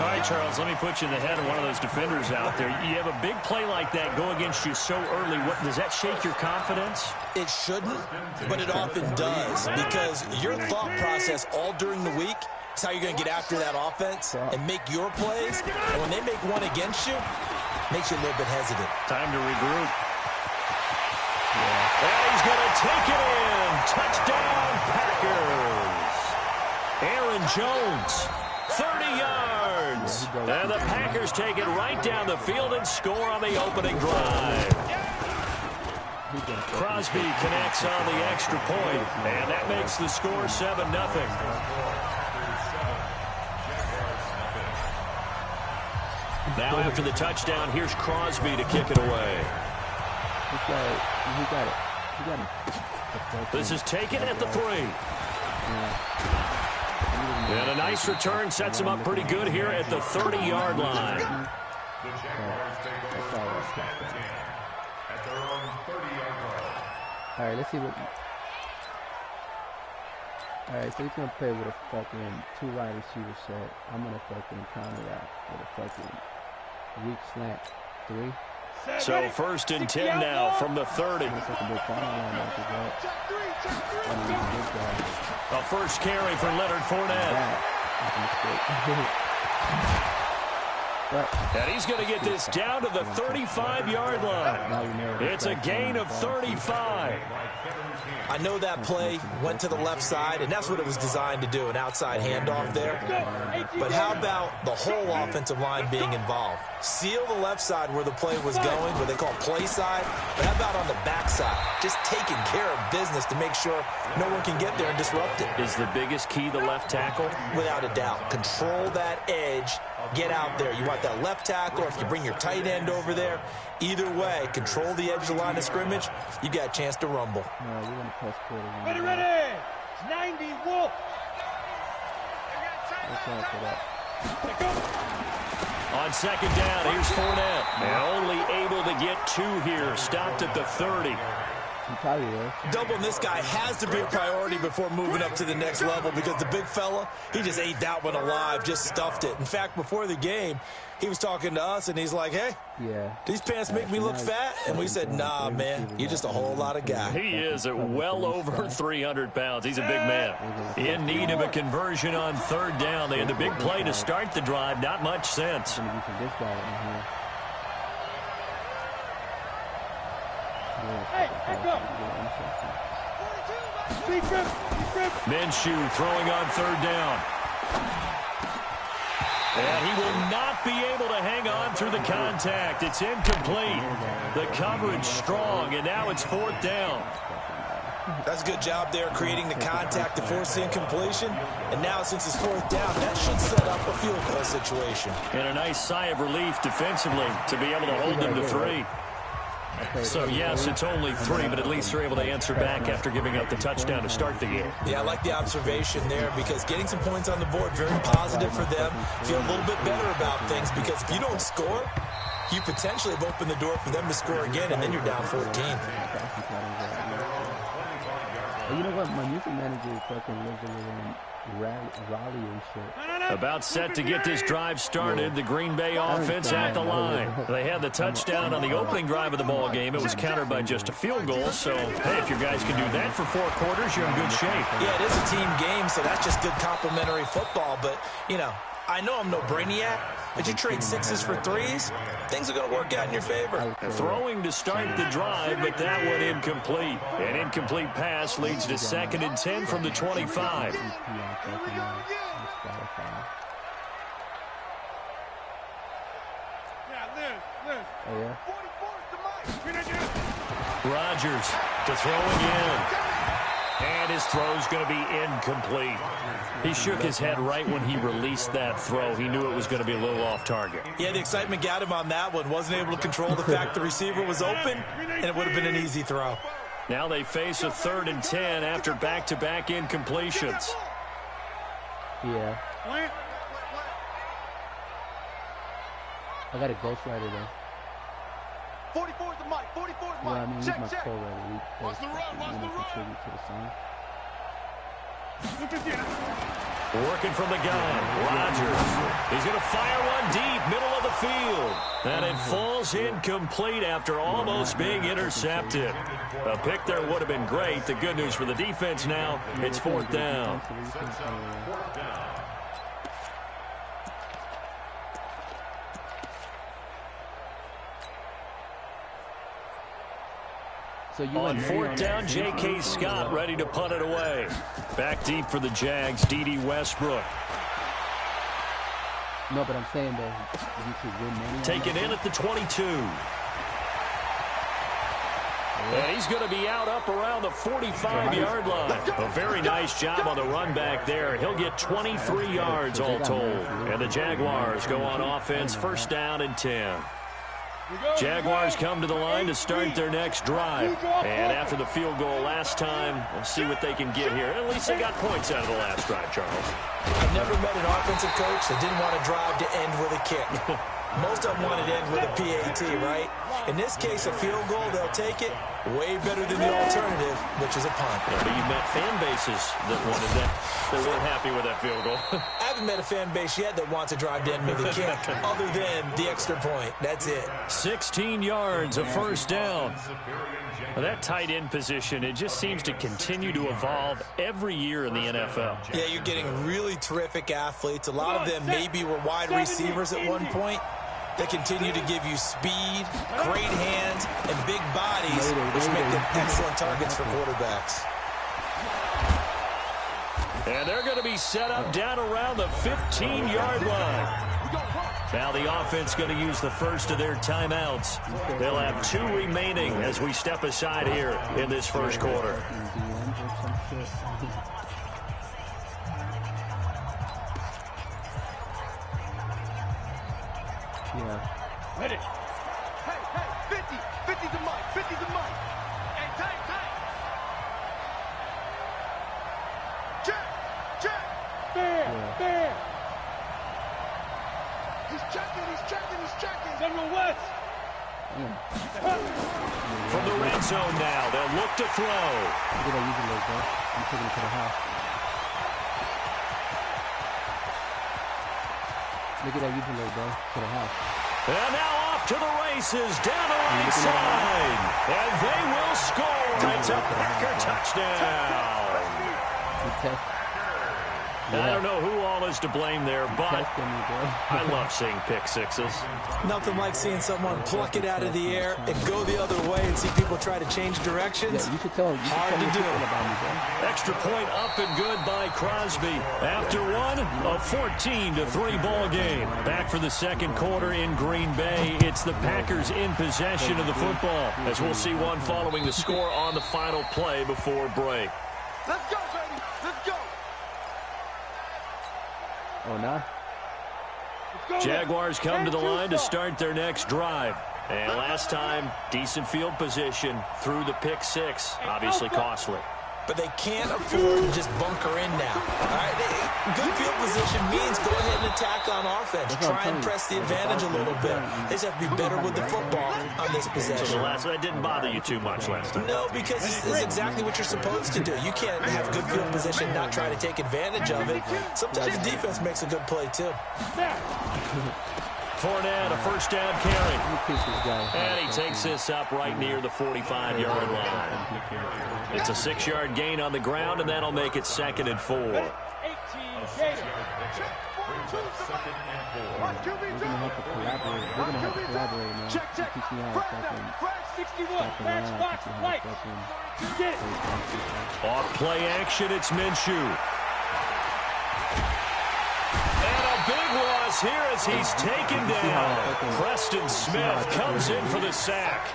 All right, Charles, let me put you in the head of one of those defenders out there. You have a big play like that go against you so early. Does that shake your confidence? It shouldn't, but it often does, because your thought process all during the week is how you're going to get after that offense and make your plays. And when they make one against you, makes you a little bit hesitant. Time to regroup. And he's going to take it in. Touchdown, Packers. Aaron Jones, 30 yards. And the Packers take it right down the field and score on the opening drive. Crosby connects on the extra point, and that makes the score 7-0. Now after the touchdown, here's Crosby to kick it away. He got it. This is taken at the 3. And a nice return sets him up pretty good here at the 30-yard line. All right, let's see what... All right, so he's going to play with a fucking 2 wide receiver set. I'm going to fucking counter that with a fucking weak slant 3. So 1st and 10 now from the 30. A first carry for Leonard Fournette. And he's going to get this down to the 35-yard line. It's a gain of 35. I know that play went to the left side, and that's what it was designed to do, an outside handoff there. But how about the whole offensive line being involved? Seal the left side where the play was going, what they call play side. But how about on the back side? Just taking care of business to make sure no one can get there and disrupt it. Is the biggest key the left tackle? Without a doubt. Control that edge. Get out there. You want that left tackle, or if you bring your tight end over there, either way, control the edge of the line of scrimmage, you got a chance to rumble. No, we're going to press quarter. Ready! 90, Wolf! On second down, here's Fournette. And only able to get 2 here. Stopped at the 30. Doubling this guy has to be a priority before moving up to the next level, because the big fella, he just ate that one alive, just stuffed it. In fact, before the game, he was talking to us, and he's like, hey, these pants make me look fat? And we said, nah, man, you're just a whole lot of guy. He is at well over 300 pounds. He's a big man. In need of a conversion on 3rd down. They had the big play to start the drive. Not much sense. Minshew throwing on 3rd down. And he will not be able to hang on through the contact. It's incomplete. The coverage strong, and now it's 4th down. That's a good job there creating the contact to force the incompletion. And now since it's 4th down, that should set up a field goal situation. And a nice sigh of relief defensively to be able to hold them to 3. So, yes, it's only 3, but at least they're able to answer back after giving up the touchdown to start the game. Yeah, I like the observation there, because getting some points on the board, very positive for them. Feel a little bit better about things, because if you don't score, you potentially have opened the door for them to score again, and then you're down 14. You know what? My music manager fucking lives in Raleigh and shit. About set to get this drive started. The Green Bay offense at the line. They had the touchdown on the opening drive of the ball game. It was countered by just a field goal. So, hey, if you guys can do that for 4 quarters, you're in good shape. Yeah, it is a team game, so that's just good complimentary football. But, you know, I know I'm no brainiac, but you trade 6s for 3s, things are going to work out in your favor. Throwing to start the drive, but that one incomplete. An incomplete pass leads to 2nd and 10 from the 25. Rodgers to throw again. And his throw's going to be incomplete. He shook his head right when he released that throw. He knew it was going to be a little off target. Yeah, the excitement got him on that one. Wasn't able to control the fact the receiver was open, and it would have been an easy throw. Now they face a 3rd and 10 after back-to-back incompletions. Yeah. I got a ghostwriter though. 44 is the mic. 44 is mic. Well, I mean, he's check, my check. co-writer. Watch the run, watch the run. Contribute to the song. Working from the gun, Rodgers. He's going to fire one deep, middle of the field. And it falls incomplete after almost being intercepted. A pick there would have been great. The good news for the defense now, it's 4th down. So you On 4th down, J.K. Scott ready to punt it away. Back deep for the Jags, D.D. Westbrook. No, but I'm saying that you should win money. Taken in at the 22. And he's going to be out up around the 45-yard line. A very nice job on the run back there. He'll get 23 yards all told. And the Jaguars go on offense, 1st down and 10. Jaguars come to the line to start their next drive. And after the field goal last time, we'll see what they can get here. At least they got points out of the last drive, Charles. I've never met an offensive coach that didn't want to drive to end with a kick. Most of them want to end with a PAT, right? In this case, a field goal, they'll take it. Way better than the alternative, which is a punt. Yeah, but you've met fan bases that wanted that. They weren't happy with that field goal. I haven't met a fan base yet that wants to drive to end with a kick, other than the extra point. That's it. 16 yards, a 1st down. Well, that tight end position, it just seems to continue to evolve every year in the NFL. Yeah, you're getting really terrific athletes. A lot of them maybe were wide receivers at one point. They continue to give you speed, great hands, and big bodies, which make them excellent targets for quarterbacks. And they're going to be set up down around the 15-yard line. Now the offense going to use the first of their timeouts. They'll have 2 remaining as we step aside here in this first quarter. Yeah. Ready. Hey, 50. 50's the mic. 50's the mic. Hey, tight. Check. Fair. He's checking. General West. From the red zone now, they'll look to throw. Look at that using leg, bro. I'm taking it to the house. Look at that using leg, bro. To the house. And now off to the races, down the right side. And they will score. It's a Packer touchdown. I don't know who all is to blame there, but I love seeing pick sixes. Nothing like seeing someone pluck it out of the air and go the other way and see people try to change directions. Yeah, you should tell him. Hard to do. Extra point up and good by Crosby. After one, a 14-3 ball game. Back for the second quarter in Green Bay. It's the Packers in possession of the football, as we'll see one following the score on the final play before break. Let's go, baby. Let's go. Oh, no. Jaguars come to the line to start their next drive. And last time, decent field position through the pick six. Obviously costly. But they can't afford to just bunker in now. All right? Good field position means go ahead and attack on offense. Try and press the advantage a little bit. They just have to be better with the football on this possession. So that didn't bother you too much last time? No, because this is exactly what you're supposed to do. You can't have good field position and not try to take advantage of it. Sometimes the defense makes a good play, too. Fournette, a first down carry. And he takes this up right near the 45-yard line. It's a 6-yard gain on the ground, and that'll make it 2nd and 4. We're going to have to collaborate. We're going to have to collaborate, man. Check. Teach me how to fucking 61. Off play action, it's Minshew. Big loss here as he's taken down. Preston Smith comes in for the sack.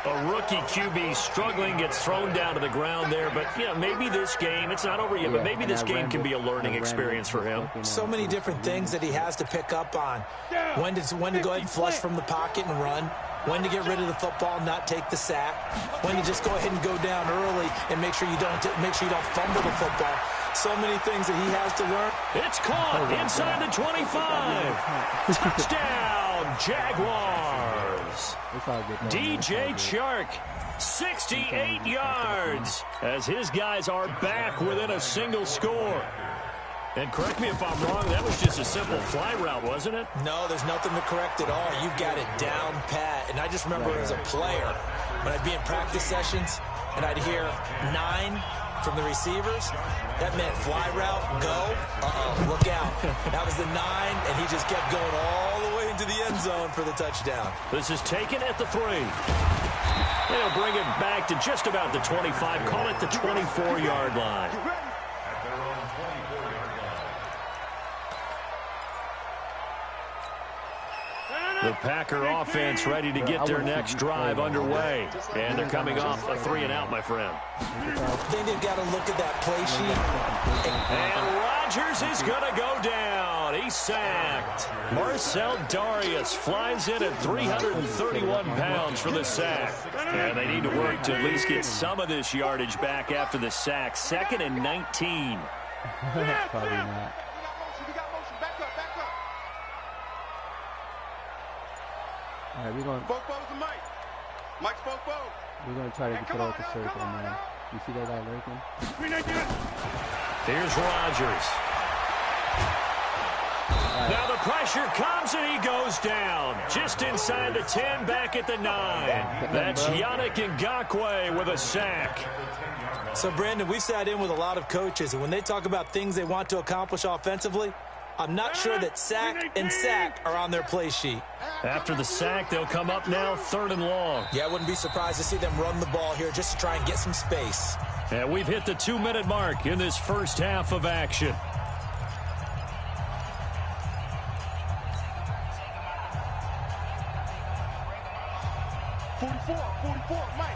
A rookie QB struggling, gets thrown down to the ground there. But, you know, maybe this game, it's not over yet, but maybe this game can be a learning experience for him. So many different things that he has to pick up on. When to go ahead and flush from the pocket and run. when to get rid of the football, not take the sack, when to just go ahead and go down early and make sure you don't fumble the football. So many things that he has to learn. It's caught inside the 25. Touchdown, Jaguars. DJ Chark, 68 yards, as his guys are back within a single score. And correct me if I'm wrong, that was just a simple fly route, wasn't it? No, there's nothing to correct at all. You've got it down pat. And I just remember as a player, when I'd be in practice sessions and I'd hear 9 from the receivers, that meant fly route, go, look out. That was the 9, and he just kept going all the way into the end zone for the touchdown. This is taken at the 3. They'll bring it back to just about the 25, call it the 24-yard line. The Packer offense ready to get their next drive underway. And they're coming off a 3-and-out, my friend. Then they've got to look at that play sheet. And Rodgers is going to go down. He's sacked. Marcel Darius flies in at 331 pounds for the sack. And they need to work to at least get some of this yardage back after the sack. 2nd and 19. Probably not. All right, we're going to try to get out the circle, man. You see that guy lurking? Here's Rodgers. Right. Now the pressure comes and he goes down. Just inside the 10, back at the 9. That's Yannick Ngakoue with a sack. So, Brandon, we sat in with a lot of coaches, and when they talk about things they want to accomplish offensively, I'm not sure that sack and sack are on their play sheet. After the sack, they'll come up now 3rd and long. Yeah, I wouldn't be surprised to see them run the ball here just to try and get some space. And we've hit the 2-minute mark in this first half of action.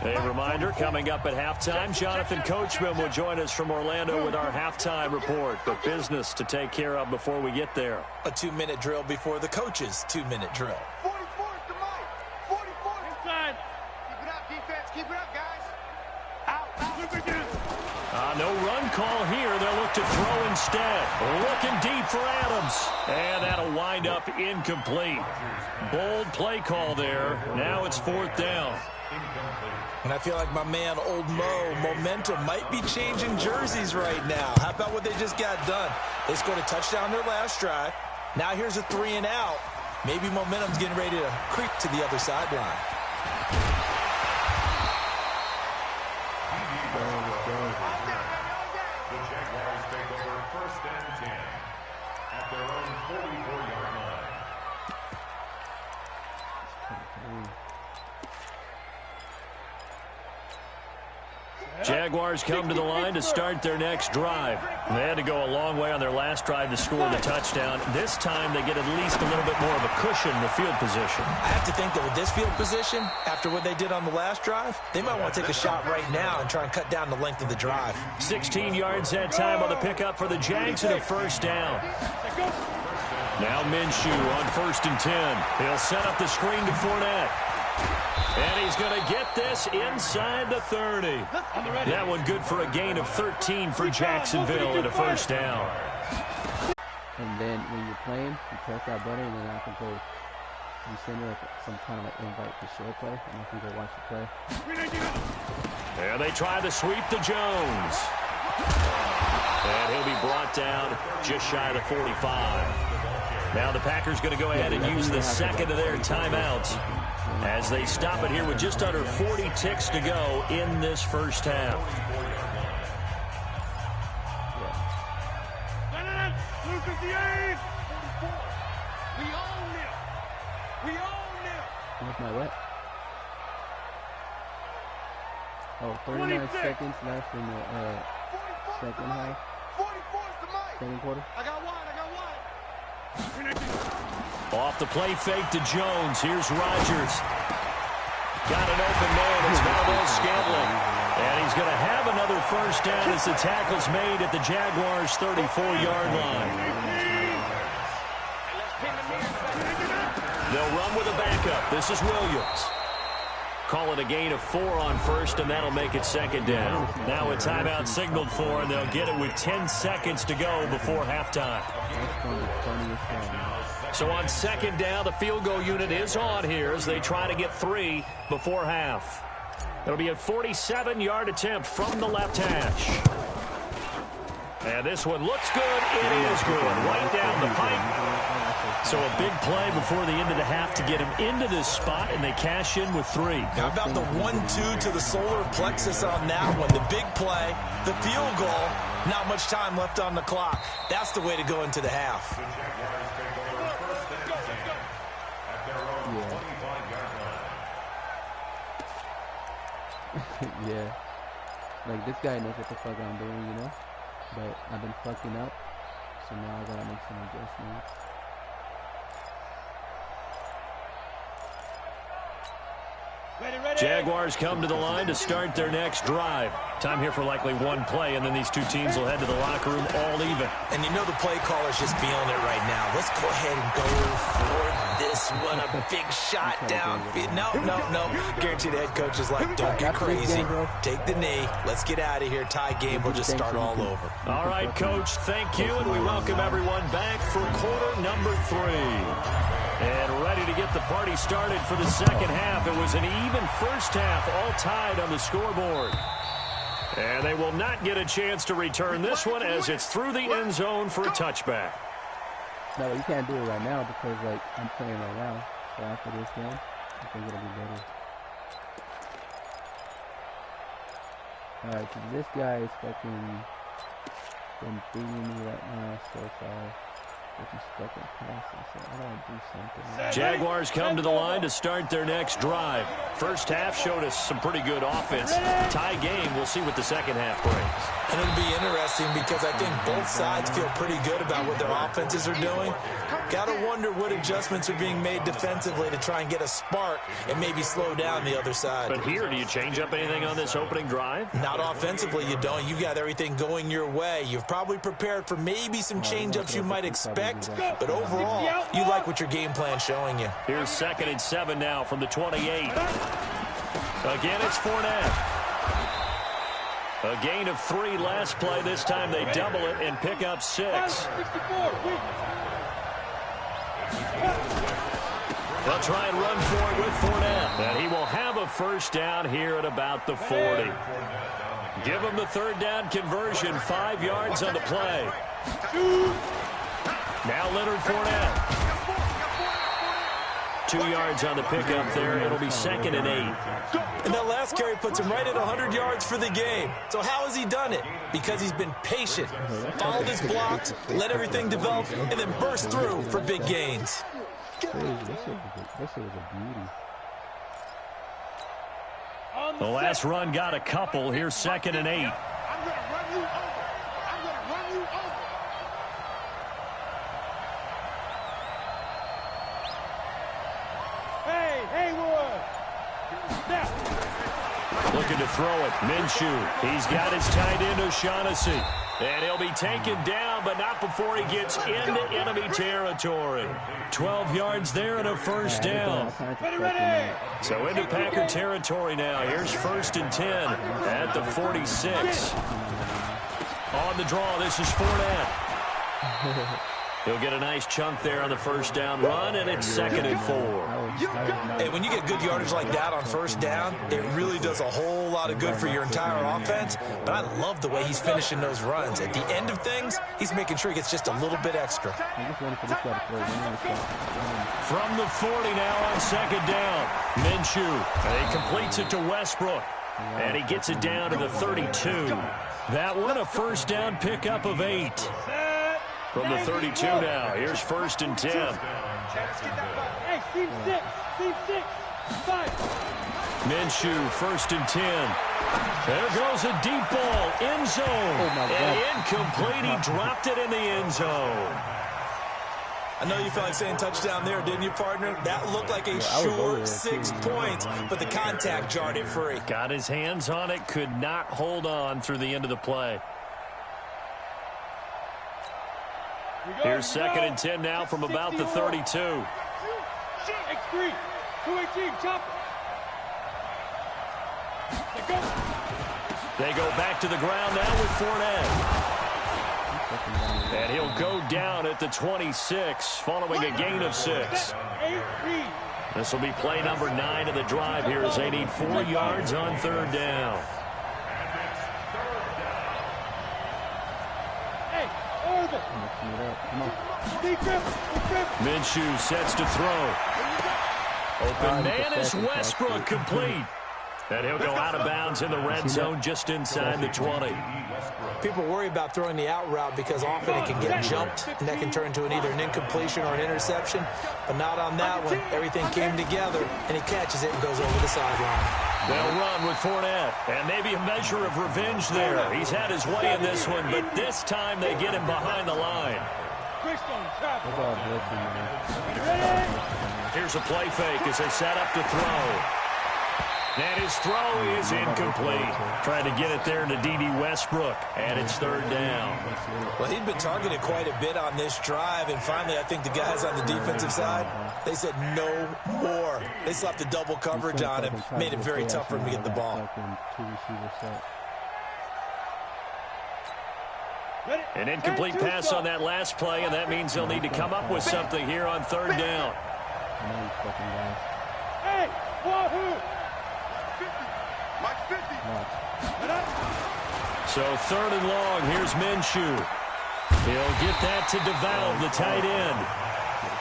A reminder, coming up at halftime, Jonathan Coachman will join us from Orlando with our halftime report. But business to take care of before we get there. A 2-minute drill before the coach's 2-minute drill. 44 is the mic. 44 inside. Keep it up, defense. Keep it up, guys. Out. No run call here. They'll look to throw instead. Looking deep for Adams. And that'll wind up incomplete. Bold play call there. Now it's 4th down. And I feel like my man, Old Mo, momentum might be changing jerseys right now. How about what they just got done? They scored a touchdown their last drive. Now here's a 3-and-out. Maybe momentum's getting ready to creep to the other sideline. The Jaguars take over 1st and 10 at their own 44-yard line. Jaguars come to the line to start their next drive. They had to go a long way on their last drive to score the touchdown. This time they get at least a little bit more of a cushion in the field position. I have to think that with this field position, after what they did on the last drive, they might want to take a shot right now and try and cut down the length of the drive. 16 yards that time on the pickup for the Jags and a 1st down. Now Minshew on 1st and 10. He'll set up the screen to Fournette. And he's going to get this inside the 30. That one good for a gain of 13 for Jacksonville and a 1st down. And then when you're playing, you press that button, and then I can go, you send me like some kind of like invite to share play, and I can go watch the play. And they try to sweep to Jones. And he'll be brought down just shy of the 45. Now the Packers going to go ahead and use the 2nd of their timeouts as they stop it here with just under 40 ticks to go in this first half. Where's my what? Oh, 39 seconds left in the second half. 2nd quarter. I got one. Off the play fake to Jones. Here's Rodgers. Got an open man. It's Valdez-Scantling. And he's going to have another 1st down as the tackle's made at the Jaguars' 34-yard line. They'll run in with a backup. This is Williams. Call it a gain of 4 on first, and that'll make it second down. Now a timeout signaled for, and they'll get it with 10 seconds to go before halftime. So on second down, the field goal unit is on here as they try to get 3 before half. It'll be a 47-yard attempt from the left hash. And this one looks good. It is good. Right down the pipe. So a big play before the end of the half to get him into this spot, and they cash in with 3. How about the 1-2 to the solar plexus on that one? The big play, the field goal, not much time left on the clock. That's the way to go into the half. Yeah. Like, this guy knows what the fuck I'm doing, you know? But I've been fucking up, so now I gotta make some adjustments. Jaguars come to the line to start their next drive. Time here for likely one play, and then these two teams will head to the locker room all even. And you know the play caller's just feeling it right now. Let's go ahead and go for this one. A big shot downfield. No. Guarantee the head coach is like, don't get crazy. Take the knee. Let's get out of here. Tie game. We'll just start all over. All right, Coach, thank you, and we welcome everyone back for quarter number 3. And ready to get the party started for the second half. It was an even first half, all tied on the scoreboard. And they will not get a chance to return this one as it's through the end zone for a touchback. No, you can't do it right now because, like, I'm playing right now. So after this game, I think it'll be better. Alright, so this guy is fucking been beating me right now so far. Jaguars come to the line to start their next drive. First half showed us some pretty good offense. Tie game. We'll see what the second half brings. And it'll be interesting because I think both sides feel pretty good about what their offenses are doing. Got to wonder what adjustments are being made defensively to try and get a spark and maybe slow down the other side. But here, do you change up anything on this opening drive? Not offensively, you don't. You got everything going your way. You've probably prepared for maybe some change-ups you might expect. But overall, you like what your game plan's showing you. Here's 2nd and 7 now from the 28. Again, it's Fournette. A gain of 3 last play. This time they double it and pick up 6. They'll try and run for it with Fournette. And he will have a first down here at about the 40. Give him the third down conversion. 5 yards on the play. Now Leonard Fournette. 2 yards on the pickup there. It'll be 2nd and 8. And that last carry puts him right at 100 yards for the game. So how has he done it? Because he's been patient, followed his blocks, let everything develop, and then burst through for big gains. This was a beauty. The last run got a couple. Here's 2nd and 8. Looking to throw it. Minshew. He's got his tight end O'Shaughnessy. And he'll be taken down, but not before he gets into enemy territory. 12 yards there and a first down. So into Packer territory now. Here's 1st and 10 at the 46. On the draw, this is Fournette. He'll get a nice chunk there on the first down run, and it's 2nd and 4. Hey, when you get good yardage like that on first down, it really does a whole lot of good for your entire offense. But I love the way he's finishing those runs. At the end of things, he's making sure he gets just a little bit extra. From the 40 now on 2nd down. Minshew. And he completes it to Westbrook. And he gets it down to the 32. That one a first down pickup of 8. From the 32 now. Here's 1st and 10. Hey, team 6. 5. Minshew, 1st and 10. There goes a deep ball. End zone. And incomplete. He dropped it in the end zone. I know you felt like saying touchdown there, didn't you, partner? That looked like a short 6 points, but the contact jarred it free. Got his hands on it. Could not hold on through the end of the play. Here's 2nd and 10 now from about the 32. X3, 218, chopper. They go back to the ground now with Fournette. And he'll go down at the 26 following a gain of 6. This will be play number 9 of the drive here as they need 4 yards on 3rd down. Minshew sets to throw. Open man is Westbrook, complete. And he'll go out of bounds in the red zone just inside the 20. People worry about throwing the out route because often it can get jumped, and that can turn into either an incompletion or an interception. But not on that one. Everything came together, and he catches it and goes over the sideline. They'll run with Fournette, and maybe a measure of revenge there. He's had his way in this one, but this time they get him behind the line. Here's a play fake as they set up to throw. And his throw is incomplete. Trying to get it there to D.D. Westbrook, and it's 3rd down. Well, he'd been targeted quite a bit on this drive, and finally I think the guys on the defensive side, they said no more. They slapped the double coverage on him, made it very tough for him to get the ball. An incomplete pass on that last play, and that means they'll need to come up with something here on 3rd down. Hey, wahoo! So 3rd and long, here's Minshew. He'll get that to DeValve, the tight end.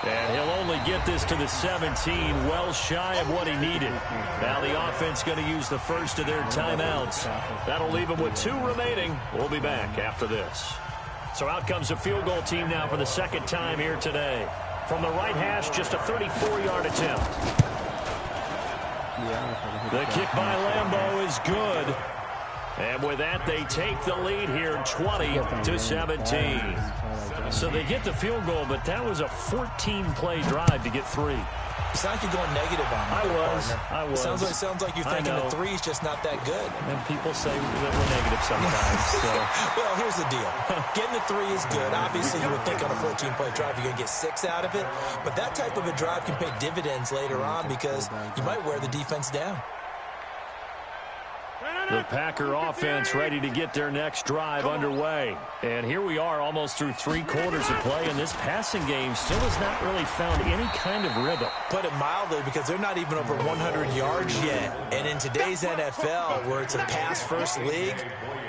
And he'll only get this to the 17, well shy of what he needed. Now the offense going to use the first of their timeouts. That'll leave them with 2 remaining. We'll be back after this. So out comes a field goal team now for the 2nd time here today. From the right hash, just a 34-yard attempt. The kick by Lambeau is good. And with that, they take the lead here 20-17. So they get the field goal, but that was a 14-play drive to get 3. It sounds like you're going negative on me. I was. It sounds like you're thinking the 3 is just not that good. And people say that we're negative sometimes. So. Well, here's the deal. Getting the 3 is good. Obviously, you would think on a 14-play drive you're going to get 6 out of it. But that type of a drive can pay dividends later on because you might wear the defense down. The Packer offense ready to get their next drive underway. And here we are almost through 3 quarters of play, and this passing game still has not really found any kind of rhythm. Put it mildly, because they're not even over 100 yards yet. And in today's NFL, where it's a pass-first league,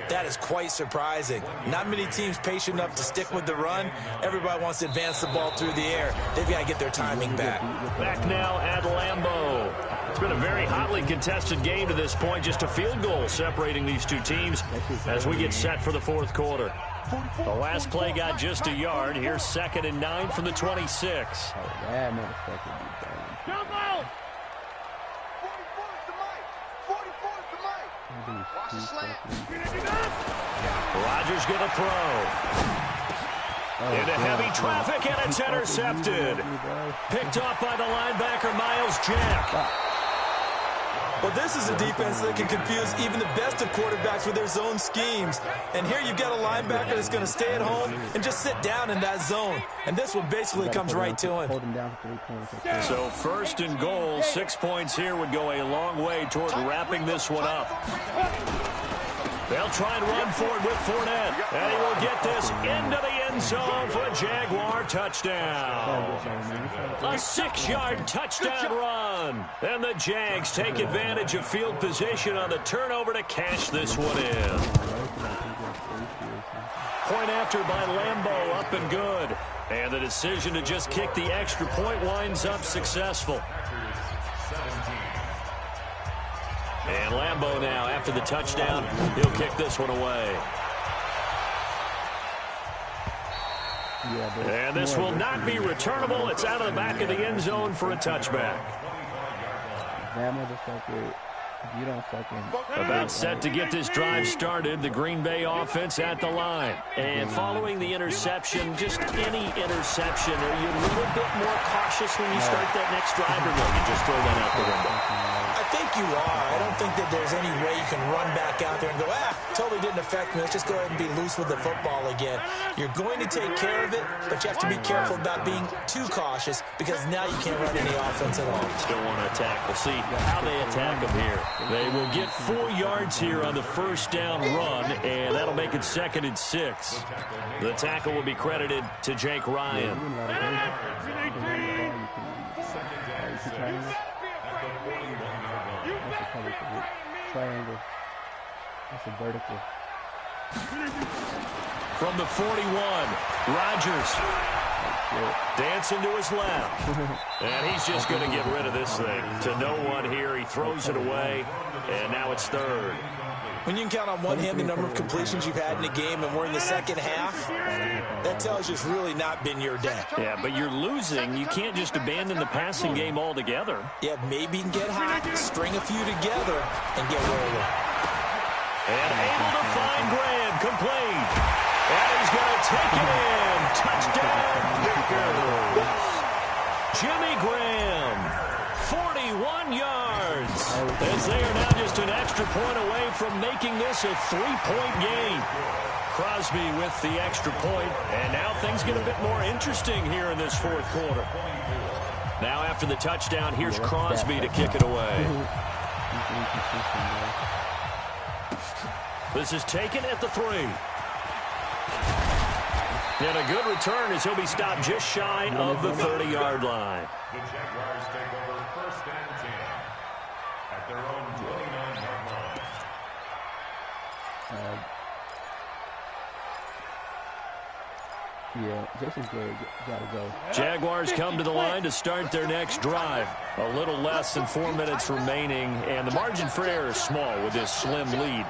that is quite surprising. Not many teams patient enough to stick with the run. Everybody wants to advance the ball through the air. They've got to get their timing back. Back now at Lambeau. It's been a very hotly contested game to this point. Just a field goal separating these 2 teams as we get set for the 4th quarter. The last play got just a yard. Here's 2nd and 9 from the 26. Rodgers going to throw. Into heavy traffic, and it's intercepted. Picked off by the linebacker, Miles Jack. Well, this is a defense that can confuse even the best of quarterbacks with their zone schemes. And here you've got a linebacker that's going to stay at home and just sit down in that zone. And this one basically comes right to him. So 1st and goal, 6 points here would go a long way toward wrapping this one up. They'll try and run forward with Fournette. And he will get this into the end zone for a Jaguar touchdown. A 6-yard touchdown run. And the Jags take advantage of field position on the turnover to cash this one in. Point after by Lambeau, up and good. And the decision to just kick the extra point winds up successful. And Lambeau now, after the touchdown, he'll kick this one away. And this will not be returnable. It's out of the back of the end zone for a touchback. About set to get this drive started, the Green Bay offense at the line. And following the interception, just any interception, are you a little bit more cautious when you start that next drive, or no, you just throw that out the window? I think you are. I don't think that there's any way you can run back out there and go, totally didn't affect me. Let's just go ahead and be loose with the football again. You're going to take care of it, but you have to be careful about being too cautious because now you can't run any offense at all. Still want to attack. We'll see how they attack them here. They will get 4 yards here on the first down run, and that'll make it 2nd and 6. The tackle will be credited to Jake Ryan. Triangle. That's a vertical. From the 41, Rodgers dancing to his left. And he's just going to get rid of this thing. To no one here. He throws it away, and now it's 3rd. When you can count on one hand the number of completions you've had in a game and we're in the second half, that tells you it's really not been your day. Yeah, but you're losing. You can't just abandon the passing game altogether. Yeah, maybe you can get hot, string a few together, and get rolling. And able to find Graham, complete. And he's going to take it in. Touchdown, Packers. Jimmy Graham, 41 yards. As they are now just an extra point away from making this a 3-point game. Crosby with the extra point, and now things get a bit more interesting here in this 4th quarter. Now after the touchdown, here's Crosby to kick it away. This is taken at the 3. And a good return as he'll be stopped just shy of the 30-yard line. The Jaguars take over 1st and 10 at their own 29-yard line. Yeah, Jason's got to go. Jaguars come to the line to start their next drive. A little less than 4 minutes remaining, and the margin for error is small with this slim lead.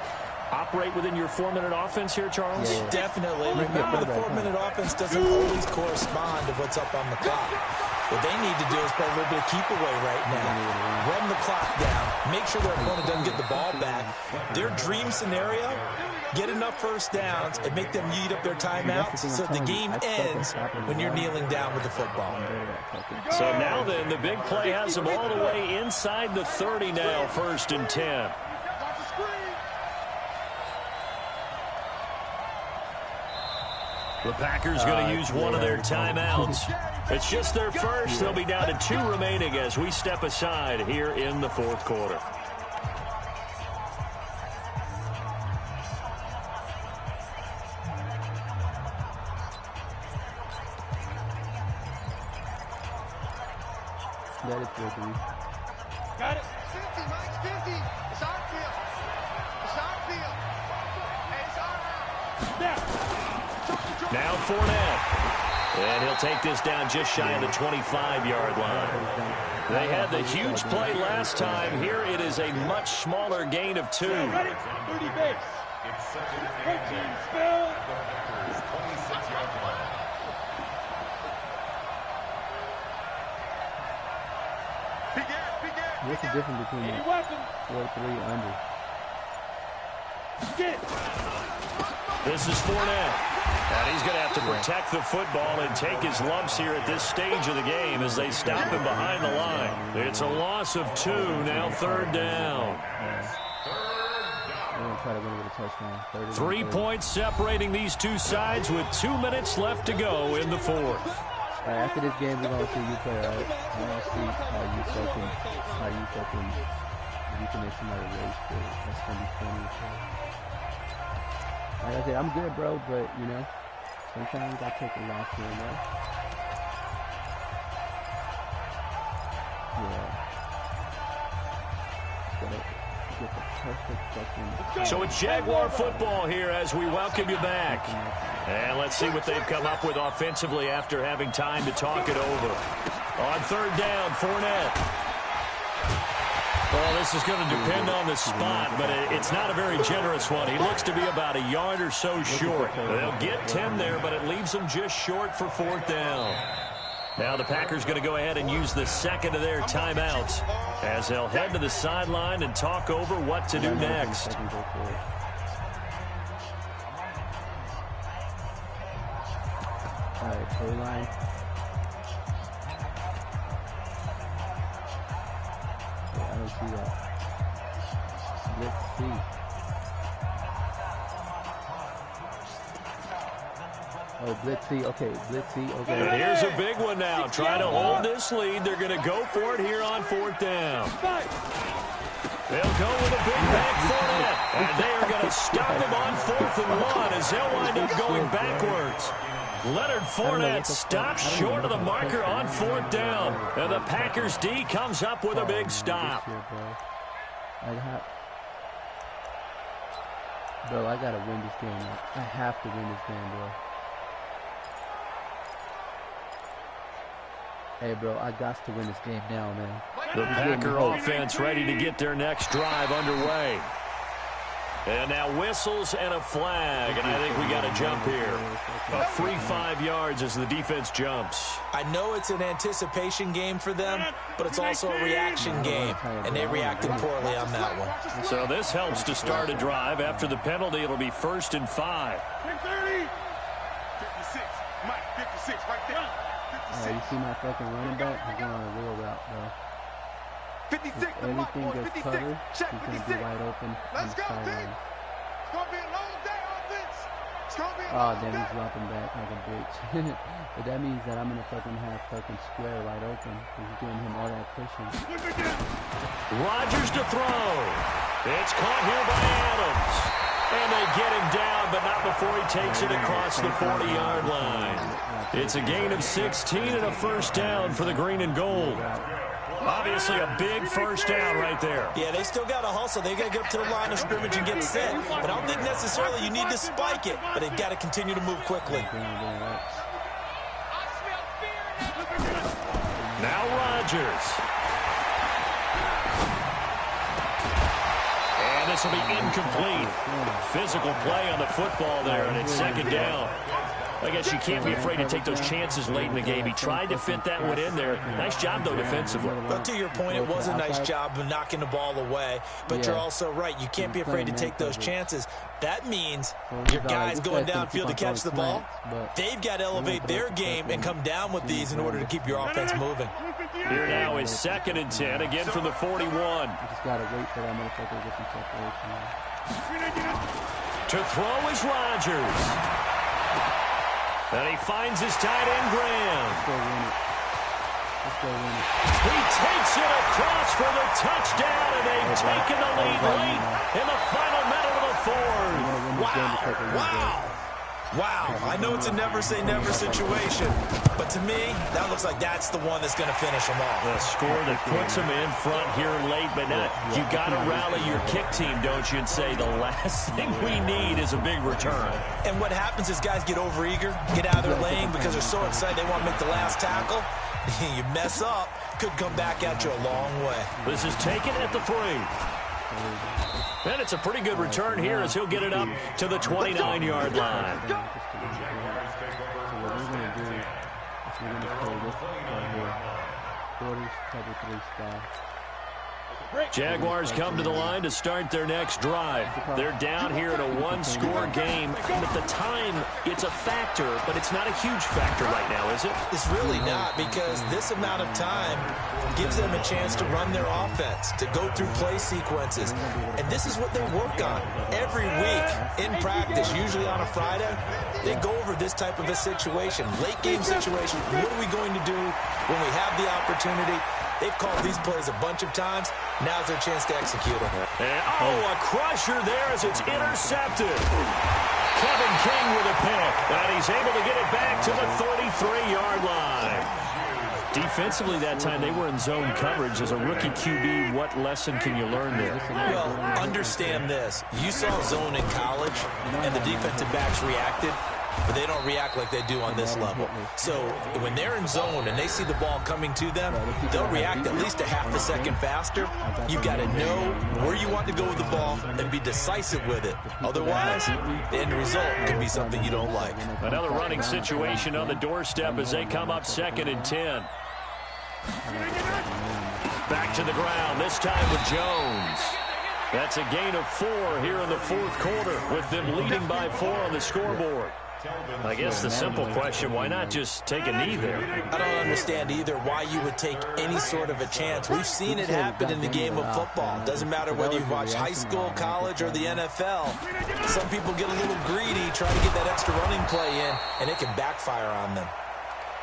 Operate within your 4-minute offense here, Charles? Yeah. Definitely. Remember, the 4-minute offense doesn't always correspond to what's up on the clock. What they need to do is play a little bit of keep away right now. Run the clock down. Make sure their opponent doesn't get the ball back. Their dream scenario, get enough first downs and make them eat up their timeouts so the game ends when you're kneeling down with the football. So now then, the big play has them all the way inside the 30 now, 1st and 10. The Packers going to use one of their timeouts. It's just their first. They'll be down to 2 remaining as we step aside here in the 4th quarter. That is 4-3. Got it. 50, Mike, 50. It's our field. It's our field. Hey, it's our house. Now Fournette. And he'll take this down just shy of the 25-yard line. They had the huge play last time. Here it is a much smaller gain of 2. 30 base. 14 spill. What's the difference between 4-3 under? This is Fournette. And he's going to have to protect the football and take his lumps here at this stage of the game as they stop him behind the line. It's a loss of 2, now 3rd down. 3 points separating these two sides with 2 minutes left to go in the 4th. After this game, we're going to see you play, right? We're going to see how you fucking, you can make somebody race for it. That's going to be funny. Like I said, I'm good, bro, but, you know, sometimes you got to take a loss here and there. Yeah. Get the perfect fucking... So it's Jaguar football here as we welcome you back. And let's see what they've come up with offensively after having time to talk it over. On 3rd down, Fournette. Well, this is going to depend on the spot, but it's not a very generous one. He looks to be about a yard or so short. They'll get 10 there, but it leaves them just short for 4th down. Now the Packers going to go ahead and use the second of their timeouts as they'll head to the sideline and talk over what to do next. All right, O-line. I don't see that. C. Oh, Blitzy. Okay, Blitzy. Okay. And here's a big one now. Trying to hold this lead. They're going to go for it here on 4th down. They'll go with a big back Fournette. And they are going to stop him on 4th and 1 as they'll wind up going backwards. Leonard Fournette stops short of the marker on 4th down. And the Packers D comes up with a big stop. Bro, I got to win this game. I have to win this game, bro. Hey, bro, I got to win this game now, man. The Packer offense ready to get their next drive underway. And now whistles and a flag, and I think we got a jump here. A free 5 yards as the defense jumps. I know it's an anticipation game for them, but it's also a reaction game, and they reacted poorly on that one. So this helps to start a drive. After the penalty, it'll be 1st and 5. 56, Mike, 56, right there. You see my fucking running back? He's going on a real route, bro. 56, if anything gets covered, he's going to be wide open on the sideline. It's going to be a long day, offense. It's going to be a Oh, long damn, day. he's dropping back like a bitch. But that means that I'm going to fucking have fucking square wide open. Because he's giving him all that cushion. Rodgers to throw. It's caught here by Adams. And they get him down, but not before he takes it across the 40-yard line. It's a gain of 16 and a 1st down for the green and gold. Obviously a big 1st down right there. Yeah, they still got to hustle. They got to get up to the line of scrimmage and get set. But I don't think necessarily you need to spike it. But they've got to continue to move quickly. Now Rodgers. And this will be incomplete. Physical play on the football there, and it's 2nd down. I guess you can't be afraid to take those chances late in the game. He tried to fit that one in there. Nice job, though, defensively. But to your point, it was a nice job of knocking the ball away. But you're also right. You can't be afraid to take those chances. That means your guys going downfield to catch the ball, they've got to elevate their game and come down with these in order to keep your offense moving. Here now is 2nd and 10, again from the 41. You just got to wait for that motherfucker to get some separation. To throw is Rodgers. And he finds his tight end, Graham. Let's go win it. Let's go win it. He takes it across for the touchdown, and they've taken the lead late in the final minute of the 4th. Wow. Wow. I know it's a never-say-never situation, but to me, that looks like that's the one that's going to finish them off. The score that puts them in front here late, but not. You got to rally your kick team, don't you, and say the last thing we need is a big return. And what happens is guys get overeager, get out of their lane because they're so excited they want to make the last tackle. You mess up, could come back at you a long way. This is taken at the 3. And it's a pretty good return here as he'll get it up to the 29-yard line. So what we're going to do is we're going to play this right here. Quarters, cover 3 style. Jaguars come to the line to start their next drive. They're down here in a 1-score game. And at the time, it's a factor, but it's not a huge factor right now, is it? It's really not, because this amount of time gives them a chance to run their offense, to go through play sequences. And this is what they work on every week in practice, usually on a Friday. They go over this type of a situation, late game situation. What are we going to do when we have the opportunity? They've called these plays a bunch of times. Now's their chance to execute them. And, a crusher there as it's intercepted. Kevin King with a pick, and he's able to get it back to the 33-yard line. Defensively that time, they were in zone coverage. As a rookie QB, what lesson can you learn there? Well, understand this. You saw zone in college, and the defensive backs reacted, but they don't react like they do on this level. So when they're in zone and they see the ball coming to them, they'll react at least a half a second faster. You've got to know where you want to go with the ball and be decisive with it. Otherwise, the end result could be something you don't like. Another running situation on the doorstep as they come up 2nd and 10. Back to the ground, this time with Jones. That's a gain of 4 here in the 4th quarter, with them leading by 4 on the scoreboard. I guess the simple question, why not just take a knee there? I don't understand either why you would take any sort of a chance. We've seen it happen in the game of football. Doesn't matter whether you watch high school, college, or the NFL. Some people get a little greedy, try to get that extra running play in, and it can backfire on them.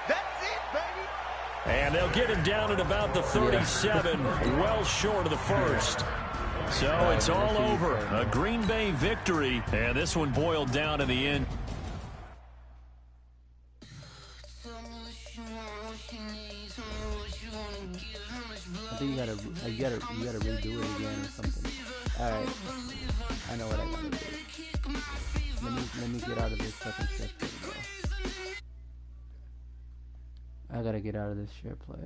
That's it, baby. And they'll get him down at about the 37, well short of the first. So it's all over. A Green Bay victory, and this one boiled down in the end. I think you gotta redo it again or something. All right, I know what I gotta do. Let me get out of this fucking shit play, bro. I gotta get out of this shit play.